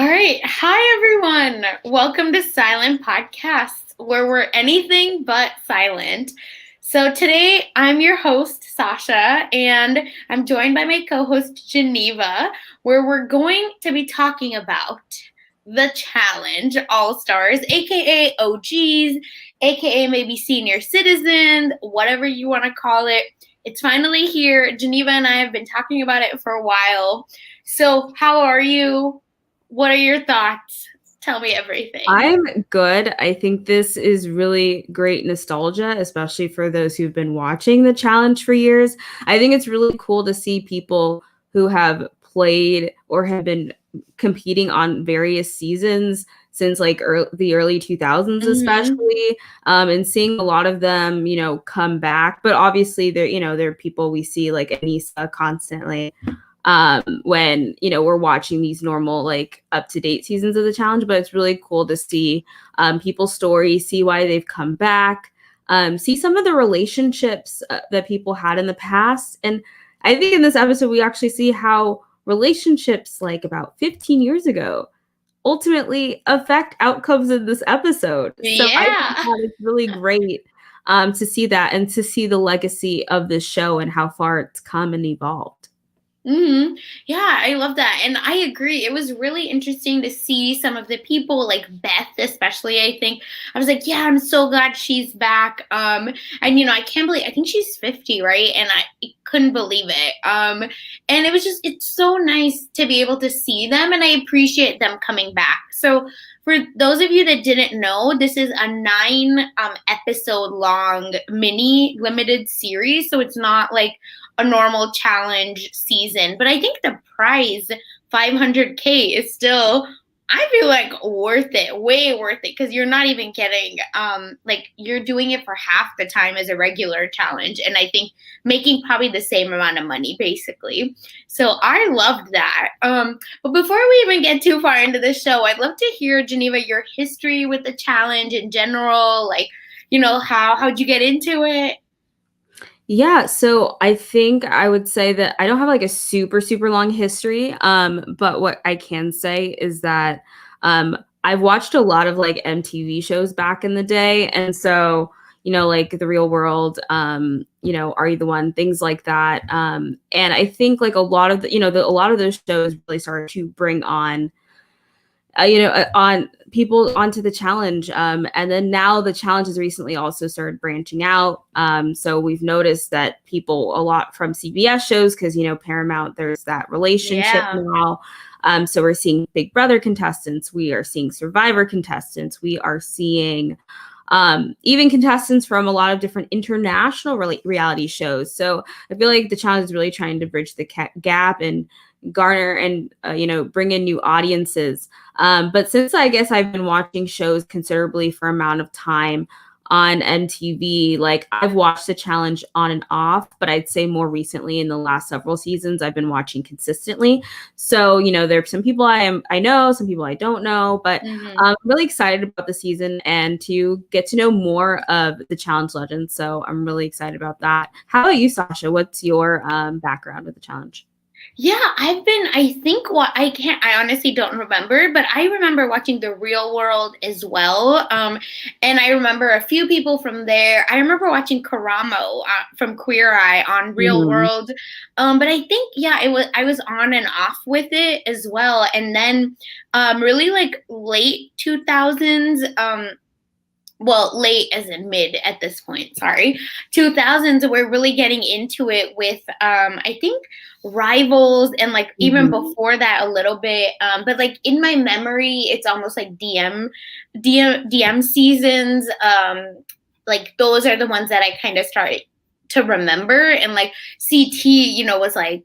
right. Hi, everyone. Welcome to Silent Podcasts, where we're anything but silent. So today I'm your host, Sasha, and I'm joined by my co-host, Geneva, where we're going to be talking about the Challenge All-Stars, aka OGs, aka maybe senior citizens, whatever you want to call it. It's finally here. Geneva and I have been talking about it for a while. So how are you? What are your thoughts? Tell me everything. I'm good. I think this is really great nostalgia, especially for those who've been watching the challenge for years. I think it's really cool to see people who have played or have been competing on various seasons since like the early 2000s, especially, and seeing a lot of them, come back. But obviously, they're people we see like Anissa constantly when we're watching these normal like up-to-date seasons of the challenge. But it's really cool to see people's stories, see why they've come back, see some of the relationships that people had in the past. And I think in this episode we actually see how relationships like about 15 years ago ultimately affect outcomes in this episode. So I think that it's really great to see that and to see the legacy of this show and how far it's come and evolved. Yeah, I love that. And I agree. It was really interesting to see some of the people, like Beth, especially, I think. I was like, yeah, I'm so glad she's back. And I can't believe, I think she's 50, right? And I couldn't believe it. And it was just, it's so nice to be able to see them, and I appreciate them coming back. So for those of you that didn't know, this is a 9 episode long mini limited series. So it's not like a normal challenge season. But I think the prize, $500K, is still, I feel like, worth it, way worth it, because you're not even getting, you're doing it for half the time as a regular challenge, and I think making probably the same amount of money, basically. So I loved that. But before we even get too far into the show, I'd love to hear, Geneva, your history with the challenge in general. Like, how'd you get into it? Yeah, so I think I would say that I don't have like a super, super long history. But what I can say is that I've watched a lot of like MTV shows back in the day. And so, like The Real World, Are You the One, things like that. And I think like a lot of a lot of those shows really started to bring on on people onto the challenge. And then now the challenge has recently also started branching out. So we've noticed that people a lot from CBS shows, because, Paramount, there's that relationship now. So we're seeing Big Brother contestants. We are seeing Survivor contestants. We are seeing even contestants from a lot of different international reality shows. So I feel like the challenge is really trying to bridge the gap and garner and bring in new audiences. But since I guess I've been watching shows considerably for amount of time on MTV, like I've watched the challenge on and off, but I'd say more recently in the last several seasons I've been watching consistently. So there are some people I know, some people I don't know, but I'm really excited about the season and to get to know more of the challenge legends. So I'm really excited about that. How about you, Sasha? What's your background with the challenge? Yeah, I honestly don't remember, but I remember watching The Real World as well. And I remember a few people from there. I remember watching Karamo from Queer Eye on Real World. But I think, I was on and off with it as well. And then really like late 2000s, well, late as in mid at this point, sorry. 2000s, we're really getting into it with, I think, Rivals, and like even before that a little bit. But like in my memory, it's almost like DM seasons. Like those are the ones that I kind of started to remember. And like CT, was like,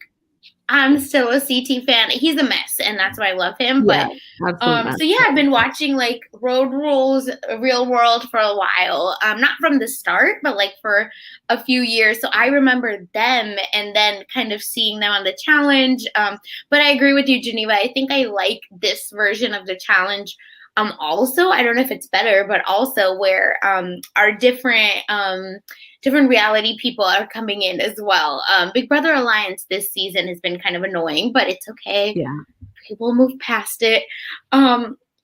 I'm still a CT fan. He's a mess, and that's why I love him. Yeah, but so yeah, I've been watching like Road Rules, Real World for a while. Not from the start, but like for a few years. So I remember them, and then kind of seeing them on the challenge. But I agree with you, Geneva. I think I like this version of the challenge. Also, I don't know if it's better, but also where our different reality people are coming in as well. Big Brother Alliance this season has been kind of annoying, but it's okay. Yeah. we'll move past it.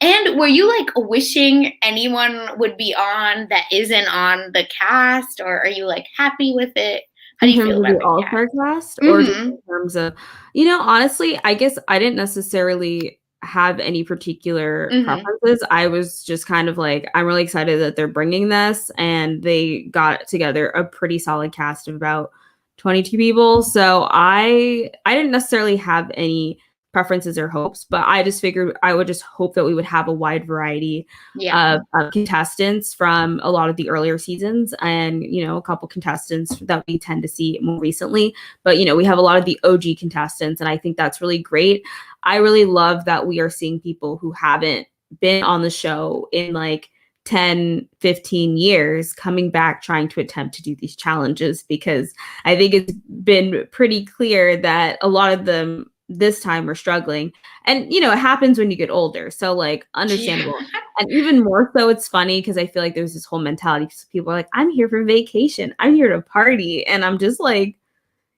And were you like wishing anyone would be on that isn't on the cast, or are you like happy with it? How do In you terms feel of about the the cast? all-star cast or just Mm-hmm. in terms of honestly, I guess I didn't necessarily have any particular Mm-hmm. preferences. I was just kind of like, I'm really excited that they're bringing this, and they got together a pretty solid cast of about 22 people. So I didn't necessarily have any preferences or hopes, but I just figured I would just hope that we would have a wide variety Yeah. of contestants from a lot of the earlier seasons, and a couple contestants that we tend to see more recently. But we have a lot of the OG contestants, and I think that's really great. I really love that we are seeing people who haven't been on the show in like 10-15 years coming back trying to attempt to do these challenges, because I think it's been pretty clear that a lot of them this time are struggling. And it happens when you get older, so like Yeah. understandable. And even more so, it's funny because I feel like there's this whole mentality, because people are like, I'm here for vacation, I'm here to party, and I'm just like,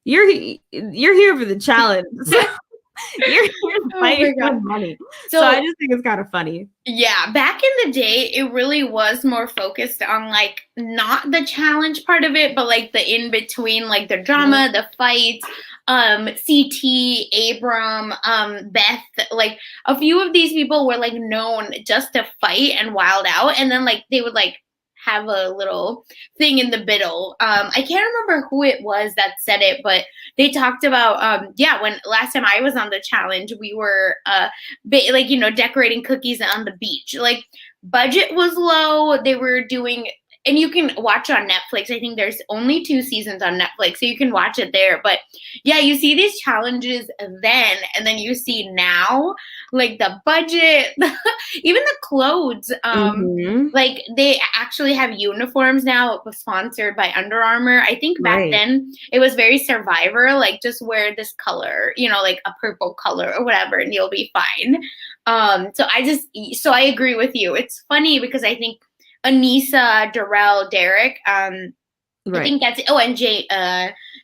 you're here for the challenge. You're here to Oh fight my for god. money. So I So just think it's kind of funny. yeah, back in the day, it really was more focused on like not the challenge part of it, but like the in between, like the Yeah. drama, the fights. CT, Abram, Beth, like a few of these people were like known just to fight and wild out, and then like they would like have a little thing in the middle. I can't remember who it was that said it, but they talked about yeah, when last time I was on the challenge, we were like decorating cookies on the beach. Like budget was low. They were doing, and you can watch on Netflix. I think there's only 2 seasons on Netflix, so you can watch it there. But yeah, you see these challenges then, and then you see now, like the budget, even the clothes. Hmm. Like they actually have uniforms now sponsored by Under Armour. I think back Right. then it was very Survivor, like just wear this color, like a purple color or whatever, and you'll be fine. So I agree with you. It's funny because I think Anissa, Darrell, Derek, I Right. think that's and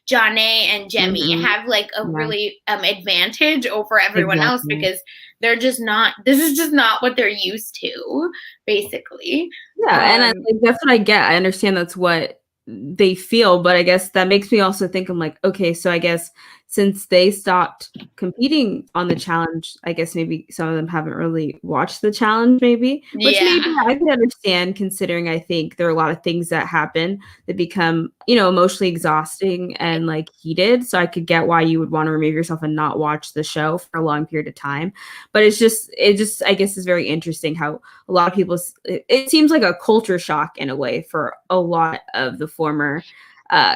Janae and Jemmy Hmm. have like a Yeah. really advantage over everyone else Exactly. because they're just not. This is just not what they're used to, basically. Yeah, and like, that's what I get. I understand that's what they feel, but I guess that makes me also think, I'm like, okay, so I guess since they stopped competing on the challenge, I guess maybe some of them haven't really watched the challenge, maybe, which maybe Yeah. I can understand, considering I think there are a lot of things that happen that become, emotionally exhausting and like heated. So I could get why you would want to remove yourself and not watch the show for a long period of time. But it just I guess is very interesting how a lot of people, it seems like a culture shock in a way for a lot of the former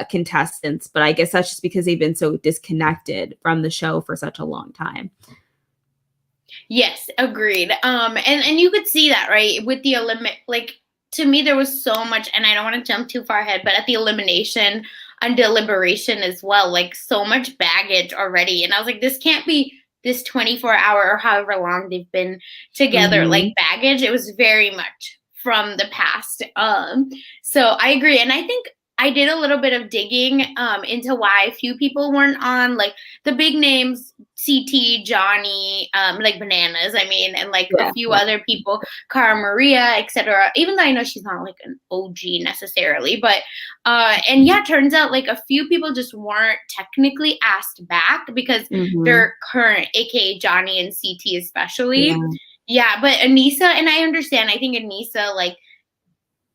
contestants, but I guess that's just because they've been so disconnected from the show for such a long time. Yes, agreed. And you could see that, right, with the like to me there was so much, and I don't want to jump too far ahead, but at the elimination and deliberation as well, like so much baggage already, and I was like, this can't be this 24-hour or however long they've been together, like Hmm. baggage. It was very much from the past. So I agree, and I think I did a little bit of digging into why a few people weren't on, like the big names, CT, Johnny, like Bananas, I mean, and like a Yeah. few other people, Cara Maria, etc. Even though I know she's not like an OG necessarily, but and yeah, turns out like a few people just weren't technically asked back because Hmm. they're current, aka Johnny and CT especially. Yeah, Yeah, but Anissa, and I understand. I think Anissa, like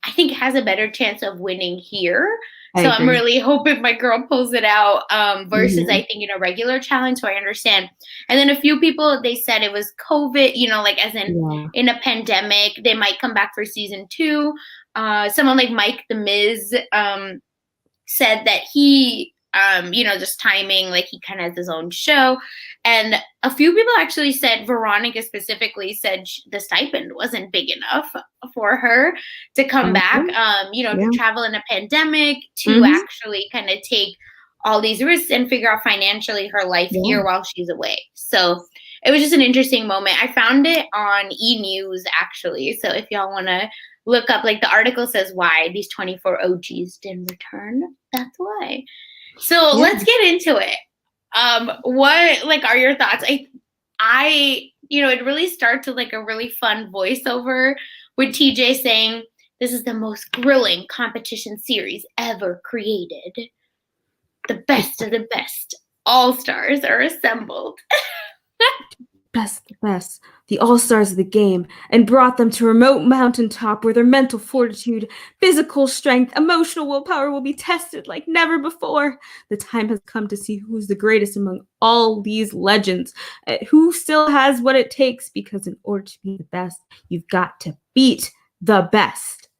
I think has a better chance of winning here. I So I'm agree. really hoping my girl pulls it out versus Hmm. I think in a regular challenge. So I understand. And then a few people they said it was COVID, like as Yeah. in a pandemic, they might come back for season two. Someone like Mike the Miz said that he just timing, like he kind of has his own show. And a few people actually said, Veronica specifically said the stipend wasn't big enough for her to come back, Okay. to Yeah. travel in a pandemic, to Hmm. actually kind of take all these risks and figure out financially her life Yeah. here while she's away. So it was just an interesting moment. I found it on E! News actually. So if y'all want to look up, like the article says why these 24 OGs didn't return. That's why. So Yeah. let's get into it. What like are your thoughts? it really starts with like a really fun voiceover with TJ saying, "This is the most grilling competition series ever created. The best of the best. All stars are assembled." Best, the best, the all-stars of the game, and brought them to a remote mountaintop where their mental fortitude, physical strength, emotional willpower will be tested like never before. The time has come to see who's the greatest among all these legends, who still has what it takes, because in order to be the best, you've got to beat the best.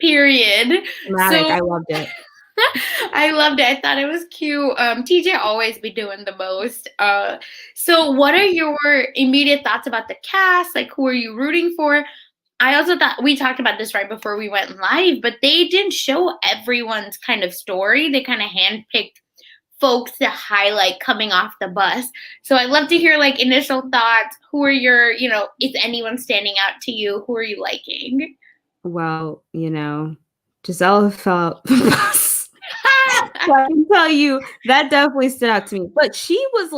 Period. Dramatic. So I loved it. I loved it. I thought it was cute. TJ always be doing the most. So what are your immediate thoughts about the cast? Like, who are you rooting for? I also thought we talked about this right before we went live, but they didn't show everyone's kind of story. They kind of handpicked folks to highlight coming off the bus. So I'd love to hear like initial thoughts. Who are your, is anyone standing out to you? Who are you liking? Well, Giselle felt the bus. So I can tell you that definitely stood out to me. But she was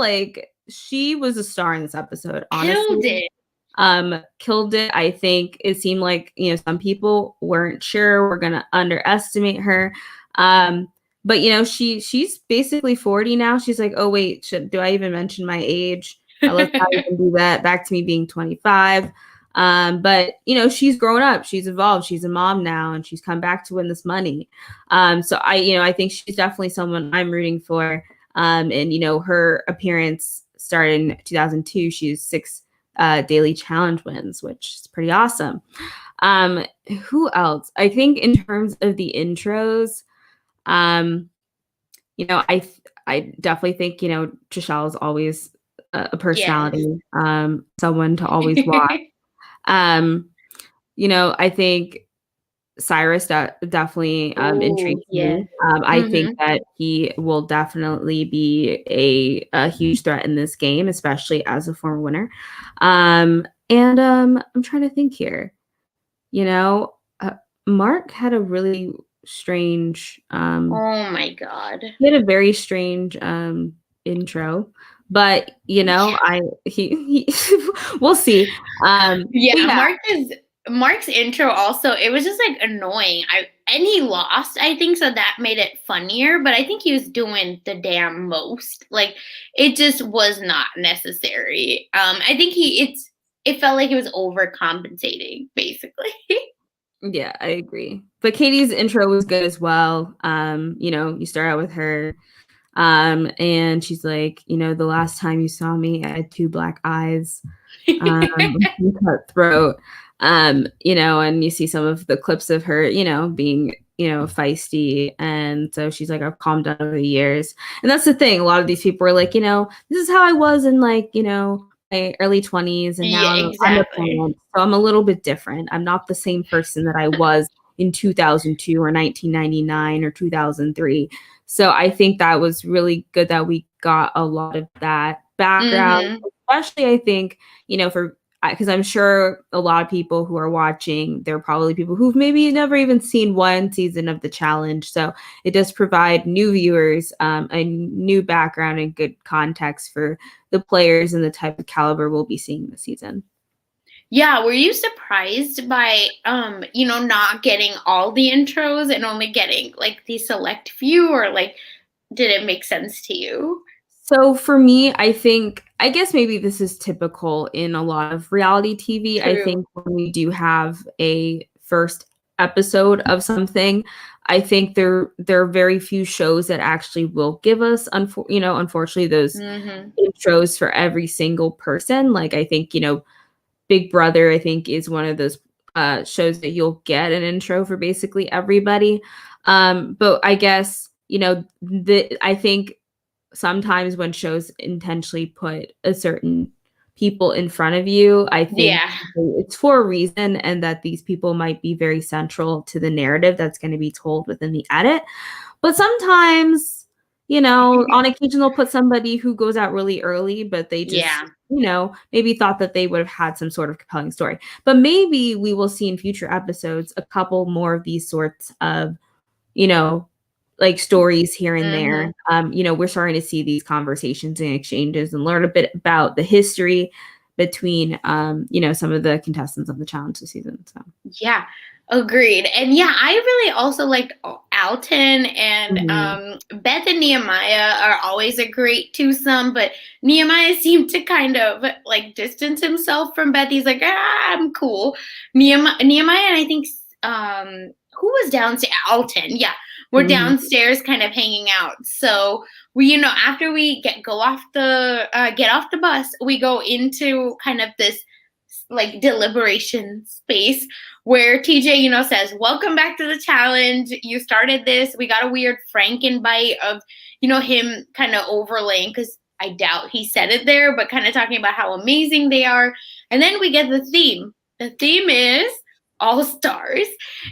a star in this episode, Killed honestly. it. Killed it. I think it seemed like, some people weren't sure, we're gonna underestimate her. But she's basically 40 now. She's like, oh wait, do I even mention my age? Let's not even do that. Back to me being 25. But she's grown up, she's evolved, she's a mom now, and she's come back to win this money. So I think she's definitely someone I'm rooting for. And her appearance started in 2002. She's 6 daily challenge wins, which is pretty awesome. Who else? I think in terms of the intros, I definitely think Trishelle is always a personality, someone to always watch. I think Cyrus definitely intrigues me. I think that he will definitely be a huge threat in this game, especially as a former winner. And I'm trying to think here. Mark had a really strange. Oh my God. He had a very strange intro, but he we'll see. Yeah, Mark's intro also, it was just like annoying. And he lost, I think, so that made it funnier, but I think he was doing the damn most. Like it just was not necessary. I think it felt like he was overcompensating, basically. Yeah, I agree. But Katie's intro was good as well. You start out with her, and she's like, the last time you saw me, I had 2 black eyes, cutthroat, and you see some of the clips of her, being, feisty. And so she's like, I've calmed down over the years. And that's the thing. A lot of these people are like, this is how I was in like, my early 20s, and now Yeah, I'm a exactly. parent, so I'm a little bit different. I'm not the same person that I was in 2002 or 1999 or 2003. So I think that was really good that we got a lot of that background, especially I think, because I'm sure a lot of people who are watching, they're probably people who've maybe never even seen one season of the challenge. So it does provide new viewers a new background and good context for the players and the type of caliber we'll be seeing this season. Yeah, were you surprised by not getting all the intros and only getting like the select few, or like did it make sense to you? So for me, I guess maybe this is typical in a lot of reality TV. True. I think when we do have a first episode of something, I think there are very few shows that actually will give us, unfortunately, those intros for every single person. Like I think, Big Brother, I think, is one of those shows that you'll get an intro for basically everybody. But I guess, I think sometimes when shows intentionally put a certain people in front of you, I think it's for a reason, and that these people might be very central to the narrative that's going to be told within the edit. But sometimes, on occasion they'll put somebody who goes out really early, but they just, maybe thought that they would have had some sort of compelling story. But maybe we will see in future episodes a couple more of these sorts of, like stories here and there. Mhm. We're starting to see these conversations and exchanges and learn a bit about the history between some of the contestants of the challenge this season. So Yeah, agreed. And yeah, I really also liked Alton and mhm. Beth and Nehemiah are always a great twosome, but Nehemiah seemed to kind of like distance himself from Beth. He's like, I'm cool. Nehemiah and I think who was downstairs? Alton, yeah. We're Mhm. downstairs kind of hanging out. So we, after we get off the bus, we go into kind of this like deliberation space where TJ, says, "Welcome back to the challenge. You started this." We got a weird Franken bite of, him kind of overlaying, because I doubt he said it there, but kind of talking about how amazing they are. And then we get the theme. The theme is All Stars.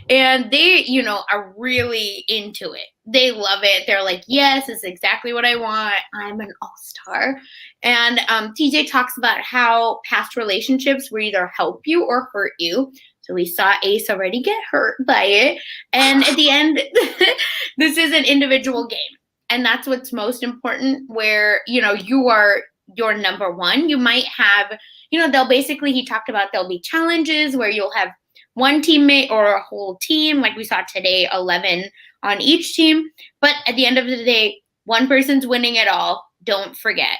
And they, are really into it. They love it. They're like, yes, it's exactly what I want. I'm an all star. And TJ talks about how past relationships will either help you or hurt you. So we saw Ace already get hurt by it. And at the end, this is an individual game. And that's what's most important, where, you are your number one. You might have, he talked about there'll be challenges where you'll have one teammate or a whole team. Like we saw today, 11 on each team. But at the end of the day, one person's winning it all. Don't forget.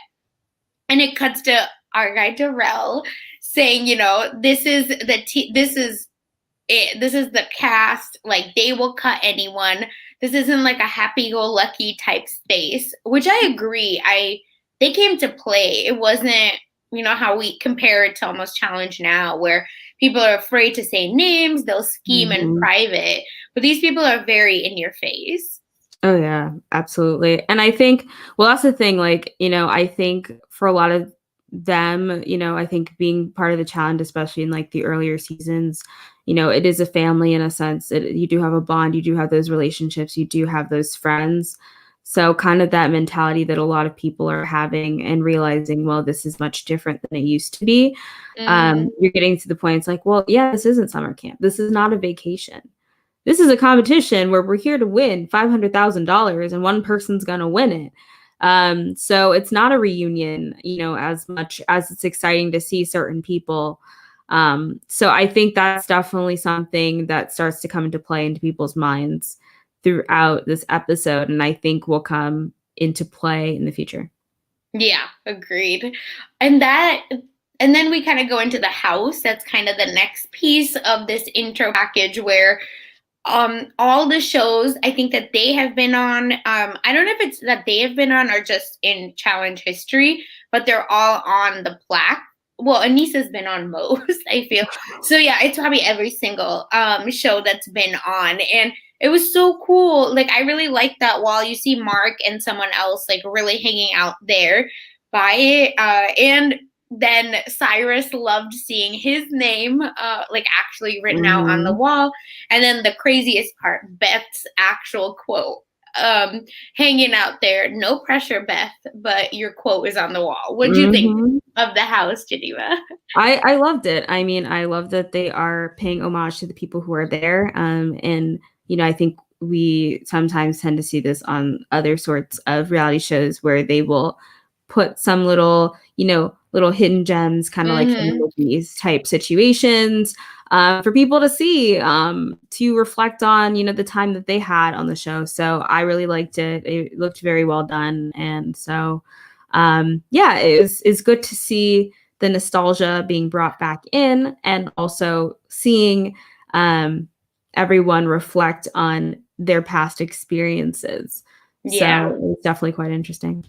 And it cuts to our guy Darrell saying, this is this is it. This is the cast. Like, they will cut anyone. This isn't like a happy-go-lucky type space, which I agree. They came to play. It wasn't, how we compare it to almost Challenge Now, where people are afraid to say names. They'll scheme in Mhm. private. But these people are very in your face. Oh yeah, absolutely. And I think, well, that's the thing, like, I think for a lot of them, I think being part of the challenge, especially in like the earlier seasons, it is a family in a sense. You do have a bond, you do have those relationships, you do have those friends. So kind of that mentality that a lot of people are having and realizing, well, this is much different than it used to be. Mm-hmm. You're getting to the point, it's like, well, yeah, this isn't summer camp. This is not a vacation. This is a competition where we're here to win $500,000 and one person's going to win it. So it's not a reunion, as much as it's exciting to see certain people. So I think that's definitely something that starts to come into play into people's minds throughout this episode, and I think will come into play in the future. Yeah, agreed. And that and then we kind of go into the house. That's kind of the next piece of this intro package, where all the shows I think that they have been on, I don't know if it's that they have been on or just in challenge history, but they're all on the plaque. Well, Anissa's been on most, I feel. So yeah, it's probably every single show that's been on. And it was so cool. Like, I really like that while you see Mark and someone else like really hanging out there by it. And then Cyrus loved seeing his name like actually written out on the Mhm. wall. And then the craziest part, Beth's actual quote hanging out there. No pressure, Beth, but your quote is on the wall. What do you think Mhm. of the house, Geneva? I loved it. I mean, I love that they are paying homage to the people who are there. And I think we sometimes tend to see this on other sorts of reality shows where they will put some little hidden gems, kind of like in Mm-hmm. movies type situations, for people to see, to reflect on, the time that they had on the show. So I really liked it. It looked very well done. And so, yeah, it's good to see the nostalgia being brought back in, and also seeing everyone reflect on their past experiences. Yeah, So it's definitely quite interesting.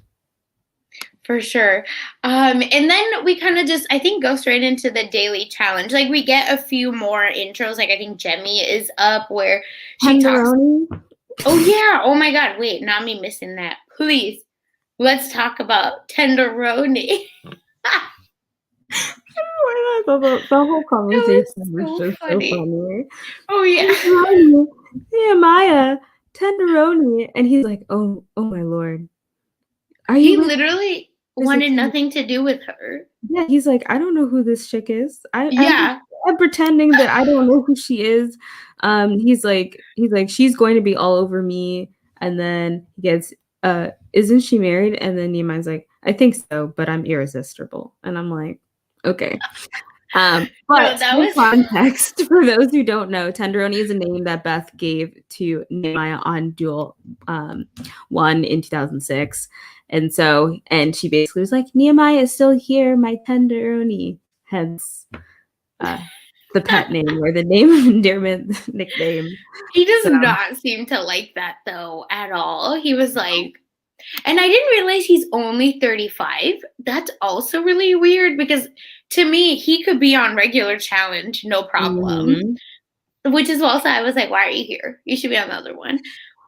for sure. And then we kind of just, I think, go straight into the daily challenge. Like, we get a few more intros. Like, I think Jemmy is up where she talks. Tenderoni. Oh, yeah. Oh, my God. Wait, not me missing that. Please, let's talk about Tenderoni. The whole It conversation was was so just so funny. funny. Oh, yeah. Tenderoni, Nehemiah, Tenderoni, and he's like, oh my lord, are you He with literally this? wanted nothing to do with her. Yeah, he's like, I don't know who this chick is. Yeah. I'm pretending that I don't know who she is. He's like, she's going to be all over me. And then he gets, isn't she married? And then Nehemiah's like, I think so, but I'm irresistible. And I'm like, okay. No, But that some was context for those who don't know, Tenderoni is a name that Beth gave to Nehemiah on Duel 1 in 2006. And she basically was like, Nehemiah is still here, my Tenderoni. Hence uh, the pet name or the name of endearment nickname. he does So not seem to like that though at all. He was like, and I didn't realize he's only 35. That's also really weird because to me, he could be on regular challenge, no problem. mhm. Which is also, I was like, why are you here? You should be on the other one.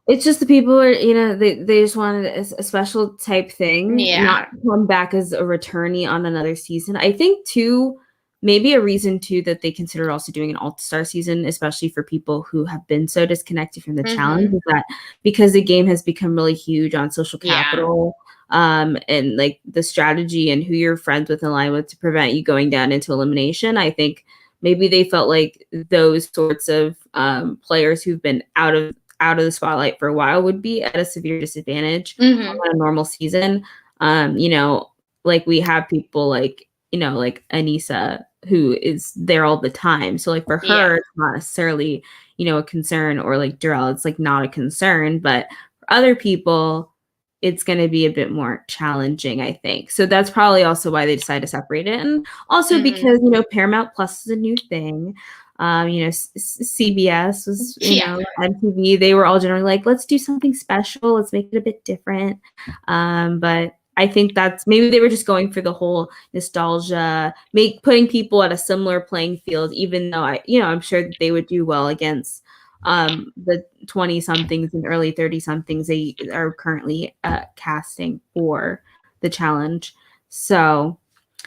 It's just the people are, they just wanted a special type thing, not Yeah. to come back as a returnee on another season. I think too, maybe a reason too that they considered also doing an all-star season, especially for people who have been so disconnected from the challenge, Mm-hmm. is that because the game has become really huge on social Yeah. capital, and like the strategy and who you're friends with and line with to prevent you going down into elimination. I think maybe they felt like those sorts of players who've been out of the spotlight for a while would be at a severe disadvantage Mm-hmm. on a normal season. You know, like we have people like, like Anissa who is there all the time. So like for Yeah. her, it's not necessarily, a concern, or like Durrell, it's like not a concern. But for other people, it's going to be a bit more challenging, I think. So that's probably also why they decided to separate it. And also Mm-hmm. because, Paramount Plus is a new thing. CBS was, Yeah. MTV, they were all generally like, let's do something special. Let's make it a bit different. But I think that's maybe they were just going for the whole nostalgia, putting people at a similar playing field, even though I'm sure that they would do well against the 20 somethings and early 30 somethings they are currently casting for the challenge. So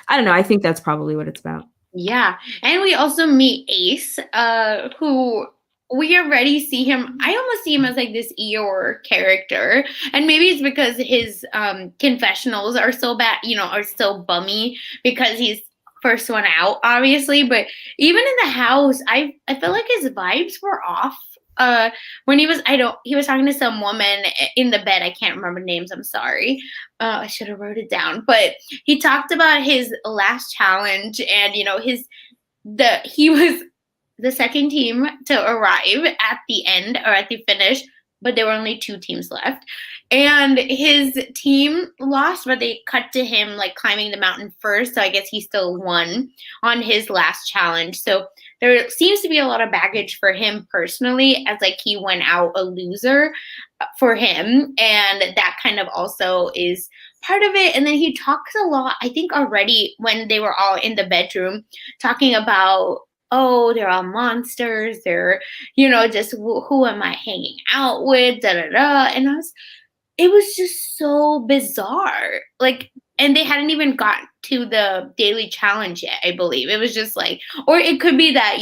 I don't know. I think that's probably what it's about. Yeah. And we also meet Ace, who we already see him. I almost see him as like this Eeyore character. And maybe it's because his confessionals are so bad, are so bummy because he's first one out, obviously. But even in the house, I feel like his vibes were off. When he was talking to some woman in the bed. I can't remember names. I'm sorry. I should have wrote it down. But he talked about his last challenge and he was the second team to arrive at the end or at the finish, but there were only two teams left. And his team lost, but they cut to him like climbing the mountain first. So I guess he still won on his last challenge. So there seems to be a lot of baggage for him personally, as like he went out a loser for him. And that kind of also is part of it. And then he talks a lot, I think already when they were all in the bedroom talking about, oh, they're all monsters. They're, just who am I hanging out with? Da da da. And it was just so bizarre. Like, and they hadn't even gotten to the daily challenge yet, I believe. It was just like, or it could be that,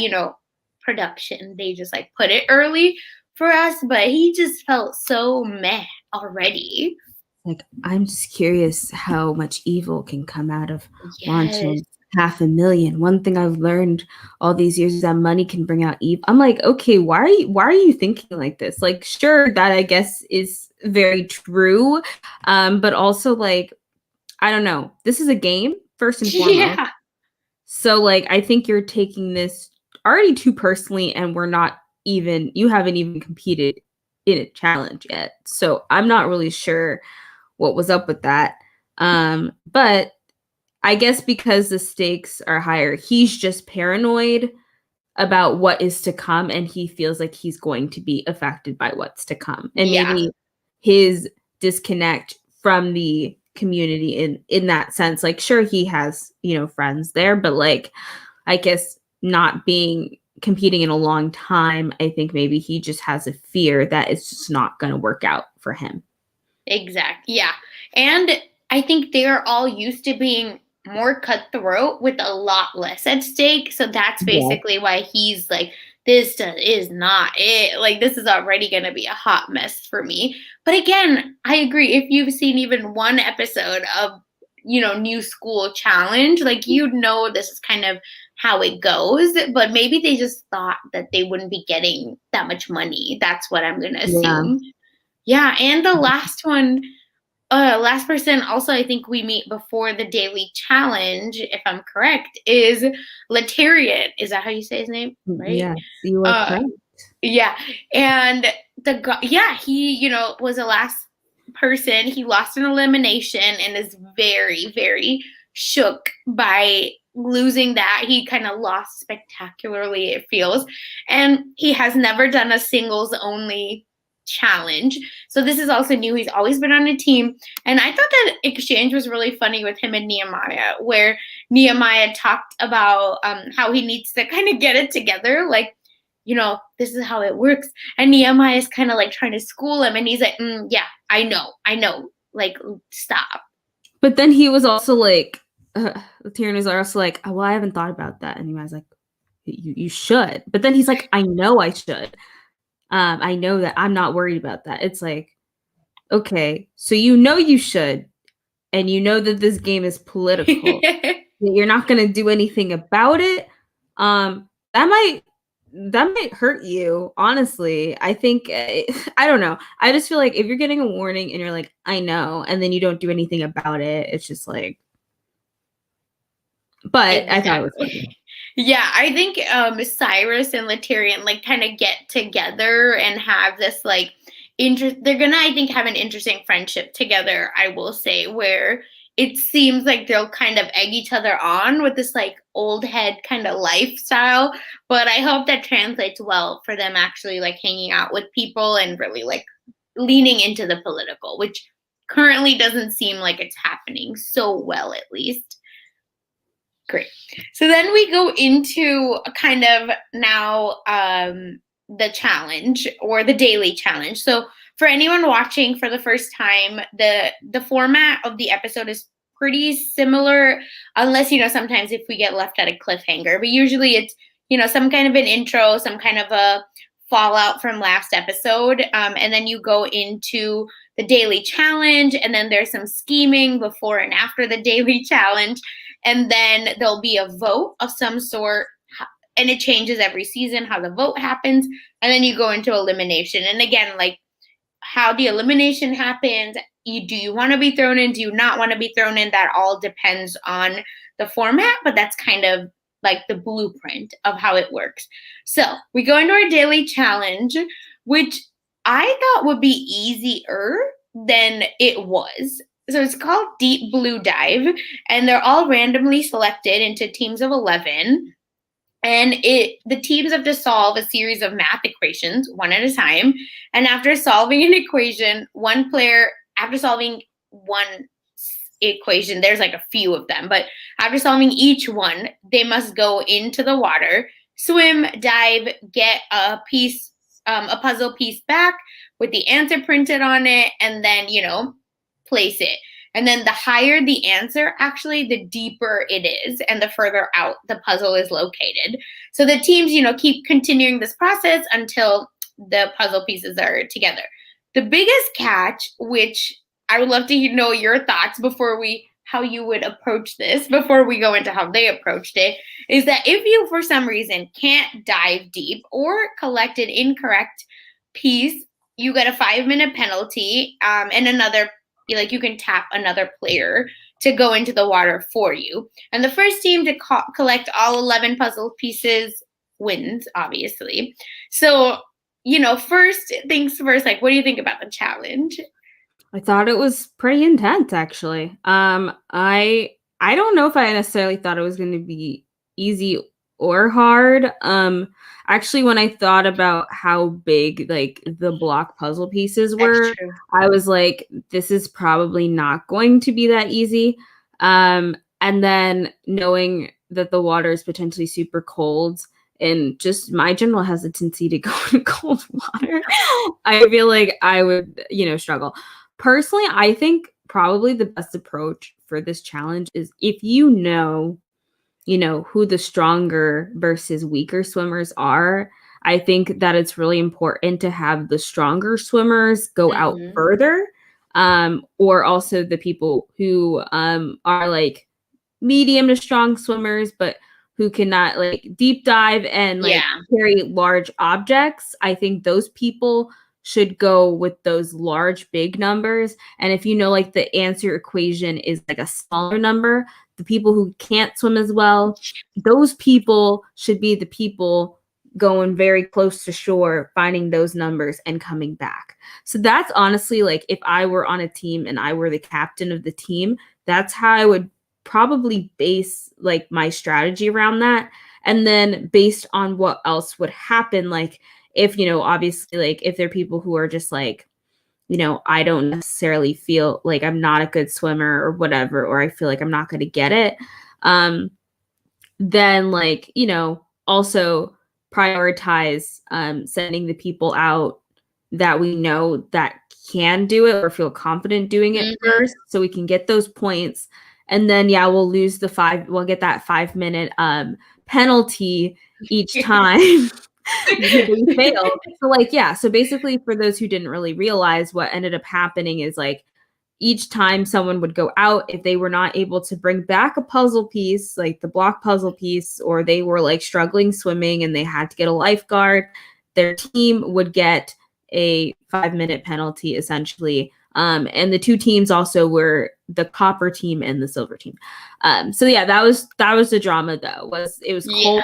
production, they just like put it early for us, but he just felt so meh already. Like, I'm just curious how much evil can come out of Yes. launching 500,000. One thing I've learned all these years is that money can bring out evil. I'm like, okay, why are you thinking like this? Like, sure, that I guess is very true. But also like, I don't know. This is a game, first and foremost. Yeah. So like I think you're taking this already too personally, and you haven't even competed in a challenge yet. So I'm not really sure what was up with that. But I guess because the stakes are higher, he's just paranoid about what is to come, and he feels like he's going to be affected by what's to come. And Yeah. maybe his disconnect from the community in that sense, like sure he has, friends there, but like I guess not being competing in a long time, I think maybe he just has a fear that it's just not going to work out for him. Exact. Yeah. And I think they're all used to being more cutthroat with a lot less at stake. So that's Yeah. basically why he's like, this is not it. Like, this is already going to be a hot mess for me. But again, I agree. If you've seen even one episode of, New School Challenge, like, this is kind of how it goes. But maybe they just thought that they wouldn't be getting that much money. That's what I'm going to Yeah. assume. Yeah, and the last person also I think we meet before the daily challenge, if I'm correct, is Latarian. Is that how you say his name? Right? Yes, you are Uh correct. yeah. And yeah, he, was the last person. He lost an elimination and is very, very shook by losing that. He kind of lost spectacularly, it feels. And he has never done a singles only challenge. So this is also new. He's always been on a team. And I thought that exchange was really funny with him and Nehemiah, where Nehemiah talked about how he needs to kind of get it together. Like, this is how it works. And Nehemiah is kind of like trying to school him. And he's like, yeah, I know. Like, stop. But then he was also like, Tyrion was also like, oh, well, I haven't thought about that. And he was like, you should. But then he's like, I know I should. I know that I'm not worried about that. It's like, okay, so you should, and you know that this game is political. You're not going to do anything about it. That might hurt you, honestly. I think I don't know. I just feel like if you're getting a warning and you're like, I know, and then you don't do anything about it, it's just like. But I thought it was funny. Exactly. Yeah, I think Cyrus and Latarian like kind of get together and have this like interest. They're gonna, I think, have an interesting friendship together. I will say, where it seems like they'll kind of egg each other on with this like old head kind of lifestyle. But I hope that translates well for them actually like hanging out with people and really like leaning into the political, which currently doesn't seem like it's happening so well, at least. Great. So then we go into kind of now the challenge or the daily challenge. So for anyone watching for the first time, the format of the episode is pretty similar, unless sometimes if we get left at a cliffhanger. But usually it's some kind of an intro, some kind of a fallout from last episode, and then you go into the daily challenge, and then there's some scheming before and after the daily challenge. And then there'll be a vote of some sort, and it changes every season how the vote happens. And then you go into elimination. And again, like how the elimination happens, do you want to be thrown in? Do you not want to be thrown in? That all depends on the format, but that's kind of like the blueprint of how it works. So we go into our daily challenge, which I thought would be easier than it was. So it's called Deep Blue Dive, and they're all randomly selected into teams of 11. And the teams have to solve a series of math equations one at a time. And after solving an equation, after solving one equation, there's like a few of them, but after solving each one, they must go into the water, swim, dive, get a puzzle piece back with the answer printed on it, and then, place it. And then the higher the answer, actually, the deeper it is and the further out the puzzle is located. So the teams, keep continuing this process until the puzzle pieces are together. The biggest catch, which I would love to know your thoughts how you would approach this before we go into how they approached it, is that if you, for some reason, can't dive deep or collect an incorrect piece, you get a 5-minute penalty, and you can tap another player to go into the water for you. And the first team to collect all 11 puzzle pieces wins, obviously. So, first things first, like, what do you think about the challenge? I thought it was pretty intense, actually. I don't know if I necessarily thought it was going to be easy or hard. Actually, when I thought about how big like the block puzzle pieces were, I was like, this is probably not going to be that easy. And then knowing that the water is potentially super cold and just my general hesitancy to go in cold water, I feel like I would, struggle. Personally, I think probably the best approach for this challenge is if who the stronger versus weaker swimmers are. I think that it's really important to have the stronger swimmers go out further, or also the people who are like medium to strong swimmers, but who cannot like deep dive and like carry large objects. I think those people should go with those large, big numbers. And if you know, like the answer equation is like a smaller number, the people who can't swim as well, those people should be the people going very close to shore, finding those numbers and coming back. So that's honestly like if I were on a team and I were the captain of the team, that's how I would probably base like my strategy around that. And then based on what else would happen, like if, you know, obviously like if there are people who are just like, you know, I don't necessarily feel like I'm not a good swimmer or whatever, or I feel like I'm not going to get it. Then like, you know, also prioritize sending the people out that we know that can do it or feel confident doing it first, so we can get those points. And then yeah, we'll get that 5-minute penalty each time we fail. So like yeah, so basically for those who didn't really realize, what ended up happening is like each time someone would go out, if they were not able to bring back a puzzle piece, like the block puzzle piece, or they were like struggling swimming and they had to get a lifeguard, their team would get a 5-minute penalty essentially. And the two teams also were the copper team and the silver team. So yeah, that was the drama though. It was cold,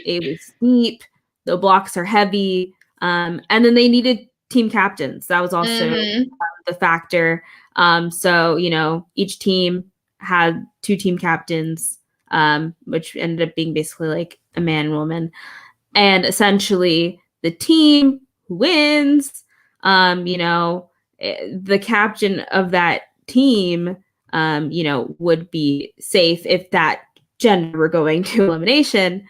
it was steep, the blocks are heavy, and then they needed team captains. That was also the factor. So, you know, each team had 2 team captains, which ended up being basically like a man and woman. And essentially the team who wins, you know, the captain of that team, you know, would be safe if that gender were going to elimination.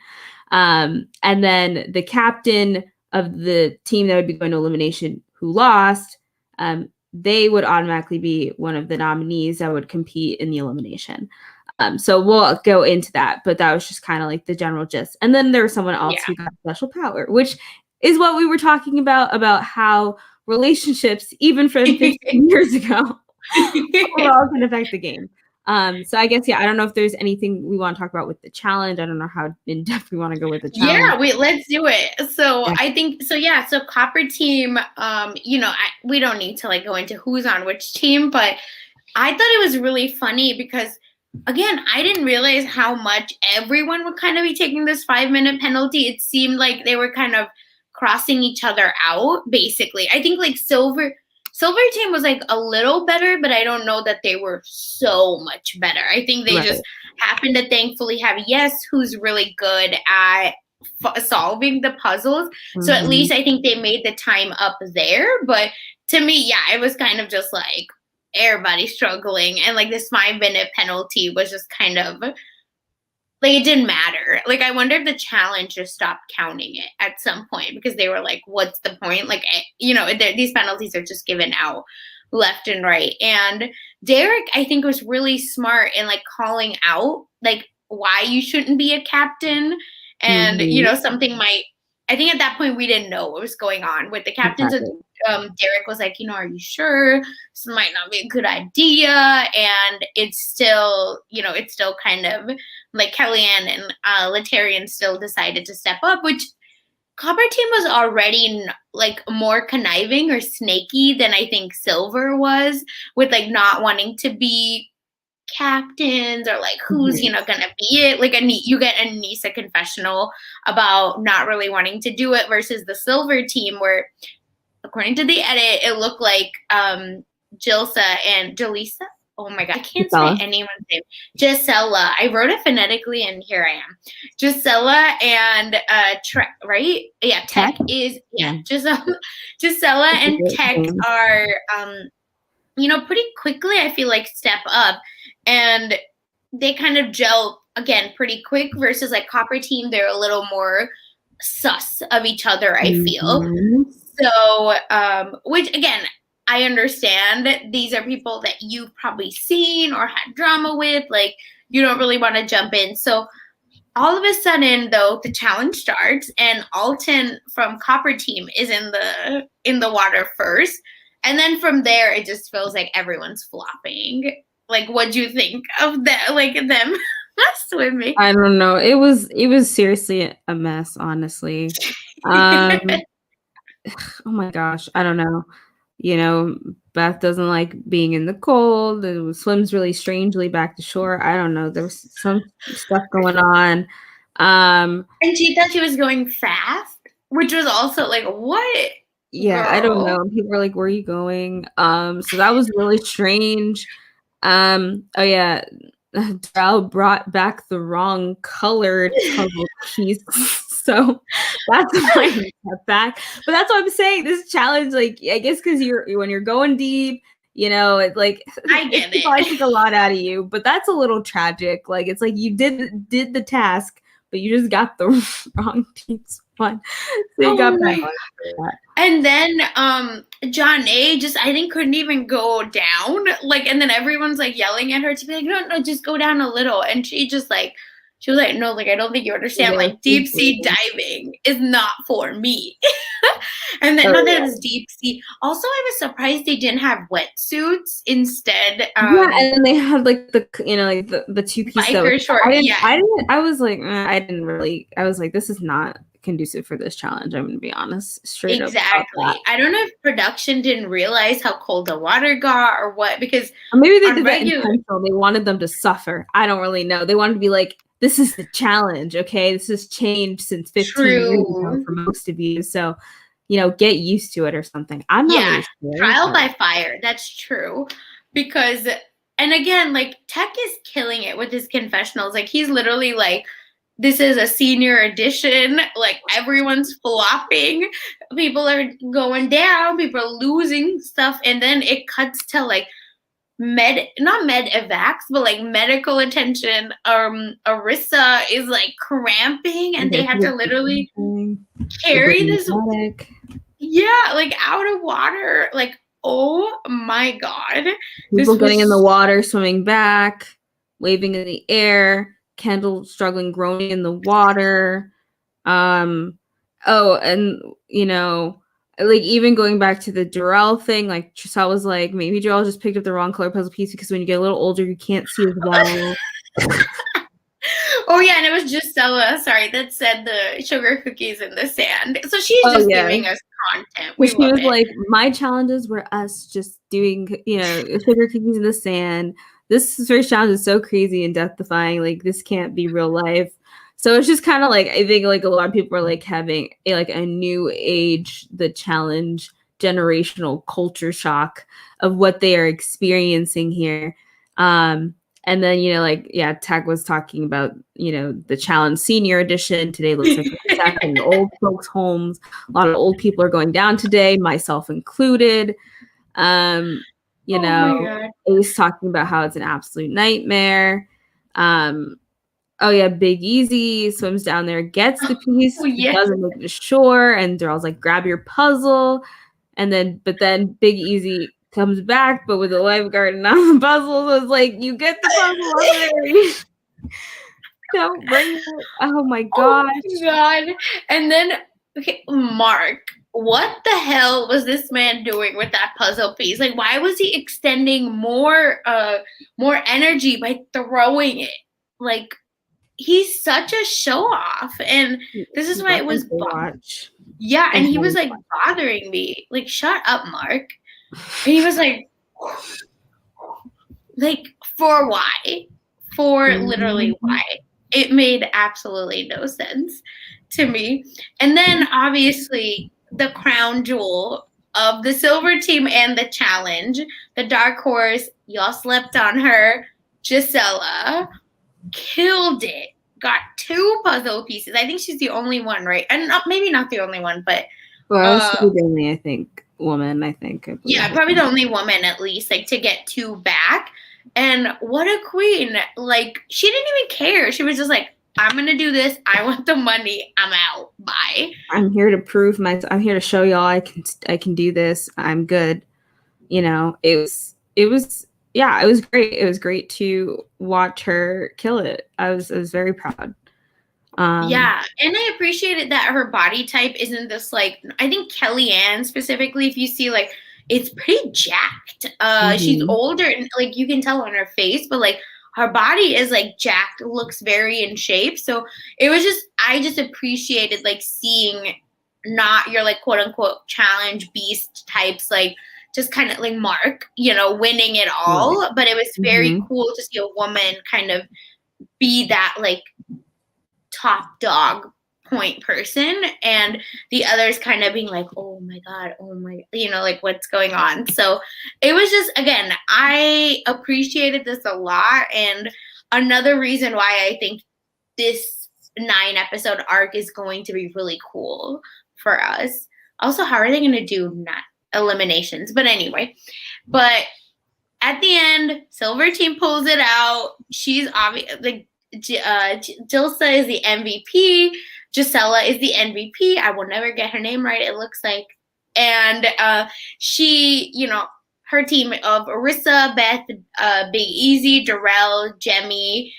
And then the captain of the team that would be going to elimination who lost, they would automatically be one of the nominees that would compete in the elimination. So we'll go into that, but that was just kind of like the general gist. And then there was someone else who got special power, which is what we were talking about how relationships, even from 15 years ago, overall can affect the game. So I guess, yeah, I don't know if there's anything we want to talk about with the challenge. I don't know how in depth we want to go with the challenge. Yeah, let's do it. So I think, so copper team, you know, we don't need to like go into who's on which team, but I thought it was really funny because again, I didn't realize how much everyone would kind of be taking this 5-minute penalty. It seemed like they were kind of crossing each other out, basically. I think like silver team was like a little better, but I don't know that they were so much better. I think they just happened to thankfully have who's really good at solving the puzzles. So at least I think they made the time up there. But to me, yeah, it was kind of just like everybody struggling, and like this 5-minute penalty was just kind of like it didn't matter. Like I wonder if the challenge just stopped counting it at some point because they were like, what's the point? Like, you know, these penalties are just given out left and right. And Derek, I think, was really smart in like calling out like why you shouldn't be a captain. And, you know, I think at that point we didn't know what was going on with the captains. Exactly. Derek was like, you know, are you sure this might not be a good idea? And it's still, you know, it's still kind of like Kellyanne and Latarian still decided to step up, which Copper team was already like more conniving or snaky than I think Silver was, with like not wanting to be captains or like who's you know gonna be it. Like you get a Nisa confessional about not really wanting to do it versus the Silver team, where according to the edit it looked like Jilsa and Jalisa. Oh my god, I can't say anyone's name. Gisela. I wrote it phonetically and here I am. Gisela and right? Yeah, Tech is Gisela and Tech are you know, pretty quickly I feel like step up, and they kind of gel again pretty quick versus like Copper team, they're a little more sus of each other, I feel. So which again, I understand these are people that you've probably seen or had drama with, like you don't really want to jump in. So all of a sudden though, the challenge starts and Alton from Copper team is in the water first. And then from there, it just feels like everyone's flopping. Like, what do you think of that? Like them swimming? I don't know. It was seriously a mess, honestly. oh my gosh, I don't know. You know, Beth doesn't like being in the cold and swims really strangely back to shore. I don't know. There was some stuff going on. Um, And she thought she was going fast, which was also like, what, yeah, I don't know. girl? And people were like, "Where are you going?" So that was really strange. Oh yeah, Drell brought back the wrong colored puzzle piece. So that's why he got back. But that's what I'm saying. This challenge, like, I guess because when you're going deep, you know, it's like I it get could probably it. take a lot out of you, but that's a little tragic. Like it's like you did the task, but you just got the wrong piece one. So you got Oh back my. on that. And then John A just I think couldn't even go down. Like and then everyone's like yelling at her to be like, no, no, just go down a little. And she was like, no, like I don't think you understand. Yeah, Like deep sea diving is not for me. And then oh not that it yeah. was deep sea. Also, I was surprised they didn't have wetsuits instead. Yeah, and then they had like like the two piece that was Biker short, yeah. I was like I didn't really I was like this is not conducive for this challenge. I'm gonna be honest, straight up about that. Exactly. I don't know if production didn't realize how cold the water got or what, because Or maybe they on did that regular, intentional. They wanted them to suffer. I don't really know. They wanted to be like, this is the challenge, okay? This has changed since 15 years ago true. for most of you. So, you know, get used to it or something. I'm not Yeah, really sure, trial but by fire. That's true. Because, and again, like Tech is killing it with his confessionals. Like he's literally like, this is a senior edition. Like everyone's flopping, people are going down, people are losing stuff, and then it cuts to like not med evacs, but like medical attention. Arissa is like cramping, and they there's have to literally they're carry bringing this, medic. yeah, like out of water. Like, oh my God. People This getting in the was, water, swimming back, waving in the air, Kendall struggling, groaning in the water. Um, oh, and you know, like even going back to the Jarrell thing, like Triselle was like, maybe Jarrell just picked up the wrong color puzzle piece because when you get a little older, you can't see as well. oh yeah, and it was Gisela, sorry, that said the sugar cookies in the sand. So she's Oh just yeah. giving us content. But We she love was it. like, my challenges were us just doing, you know, sugar cookies in the sand. This first challenge is so crazy and death defying. Like, this can't be real life. So it's just kind of like, I think like a lot of people are like having a new age, the challenge, generational culture shock of what they are experiencing here. And then, you know, like, yeah, Tag was talking about, you know, the challenge senior edition. Today looks like a attack in the old folks' homes. A lot of old people are going down today, myself included. Um, you Oh my know, God. Ace talking about how it's an absolute nightmare. Um, oh yeah, Big Easy swims down there, gets the Oh piece, yeah. doesn't make it to shore, and Daryl's like, grab your puzzle. But then Big Easy comes back, but with a lifeguard and not the puzzle. So it's like, you get the puzzle already. Don't bring it. Oh my Oh gosh. my God. And then, okay, Mark, what the hell was this man doing with that puzzle piece? Like, why was he extending more energy by throwing it? Like, he's such a show off. And this is He why it was, wasn't Baywatch. yeah. And And he was having like bothering me. Like, shut up, Mark. And he was like, for why? For literally fun. why? It made absolutely no sense to me. And then obviously the crown jewel of the silver team and the challenge, the dark horse, y'all slept on her, Gisela, killed it. Got 2 puzzle pieces. I think she's the only one, right? And maybe not the only one, but Well, she's the only, I think, woman, I believe. yeah, probably the only woman at least, like to get 2 back. And what a queen. Like, she didn't even care. She was just like, I'm going to do this. I want the money. I'm out. Bye. I'm here to prove I'm here to show y'all I can do this. I'm good. You know, yeah, it was great. It was great to watch her kill it. I was very proud. Yeah. And I appreciated that her body type isn't this, like, I think Kellyanne specifically, if you see, like, it's pretty jacked. She's older and, like, you can tell on her face, but, like, her body is, like, jacked, looks very in shape. So it was just, I just appreciated, like, seeing not your like quote unquote challenge beast types, like just kind of like Mark, winning it Right. all. But it was very Mhm. cool to see a woman kind of be that like top dog point person, and the others kind of being like, oh my god, oh my, like what's going on. So it was just, again, I appreciated this a lot, and another reason why I think this 9 episode arc is going to be really cool for us. Also, how are they going to do not eliminations? But anyway, but at the end, Silver Team pulls it out. She's obvious. Like Jilsa is the MVP. Gisela is the MVP. I will never get her name right, it looks like. And she, her team of Arissa, Beth, Big Easy, Darrell, Jemmy,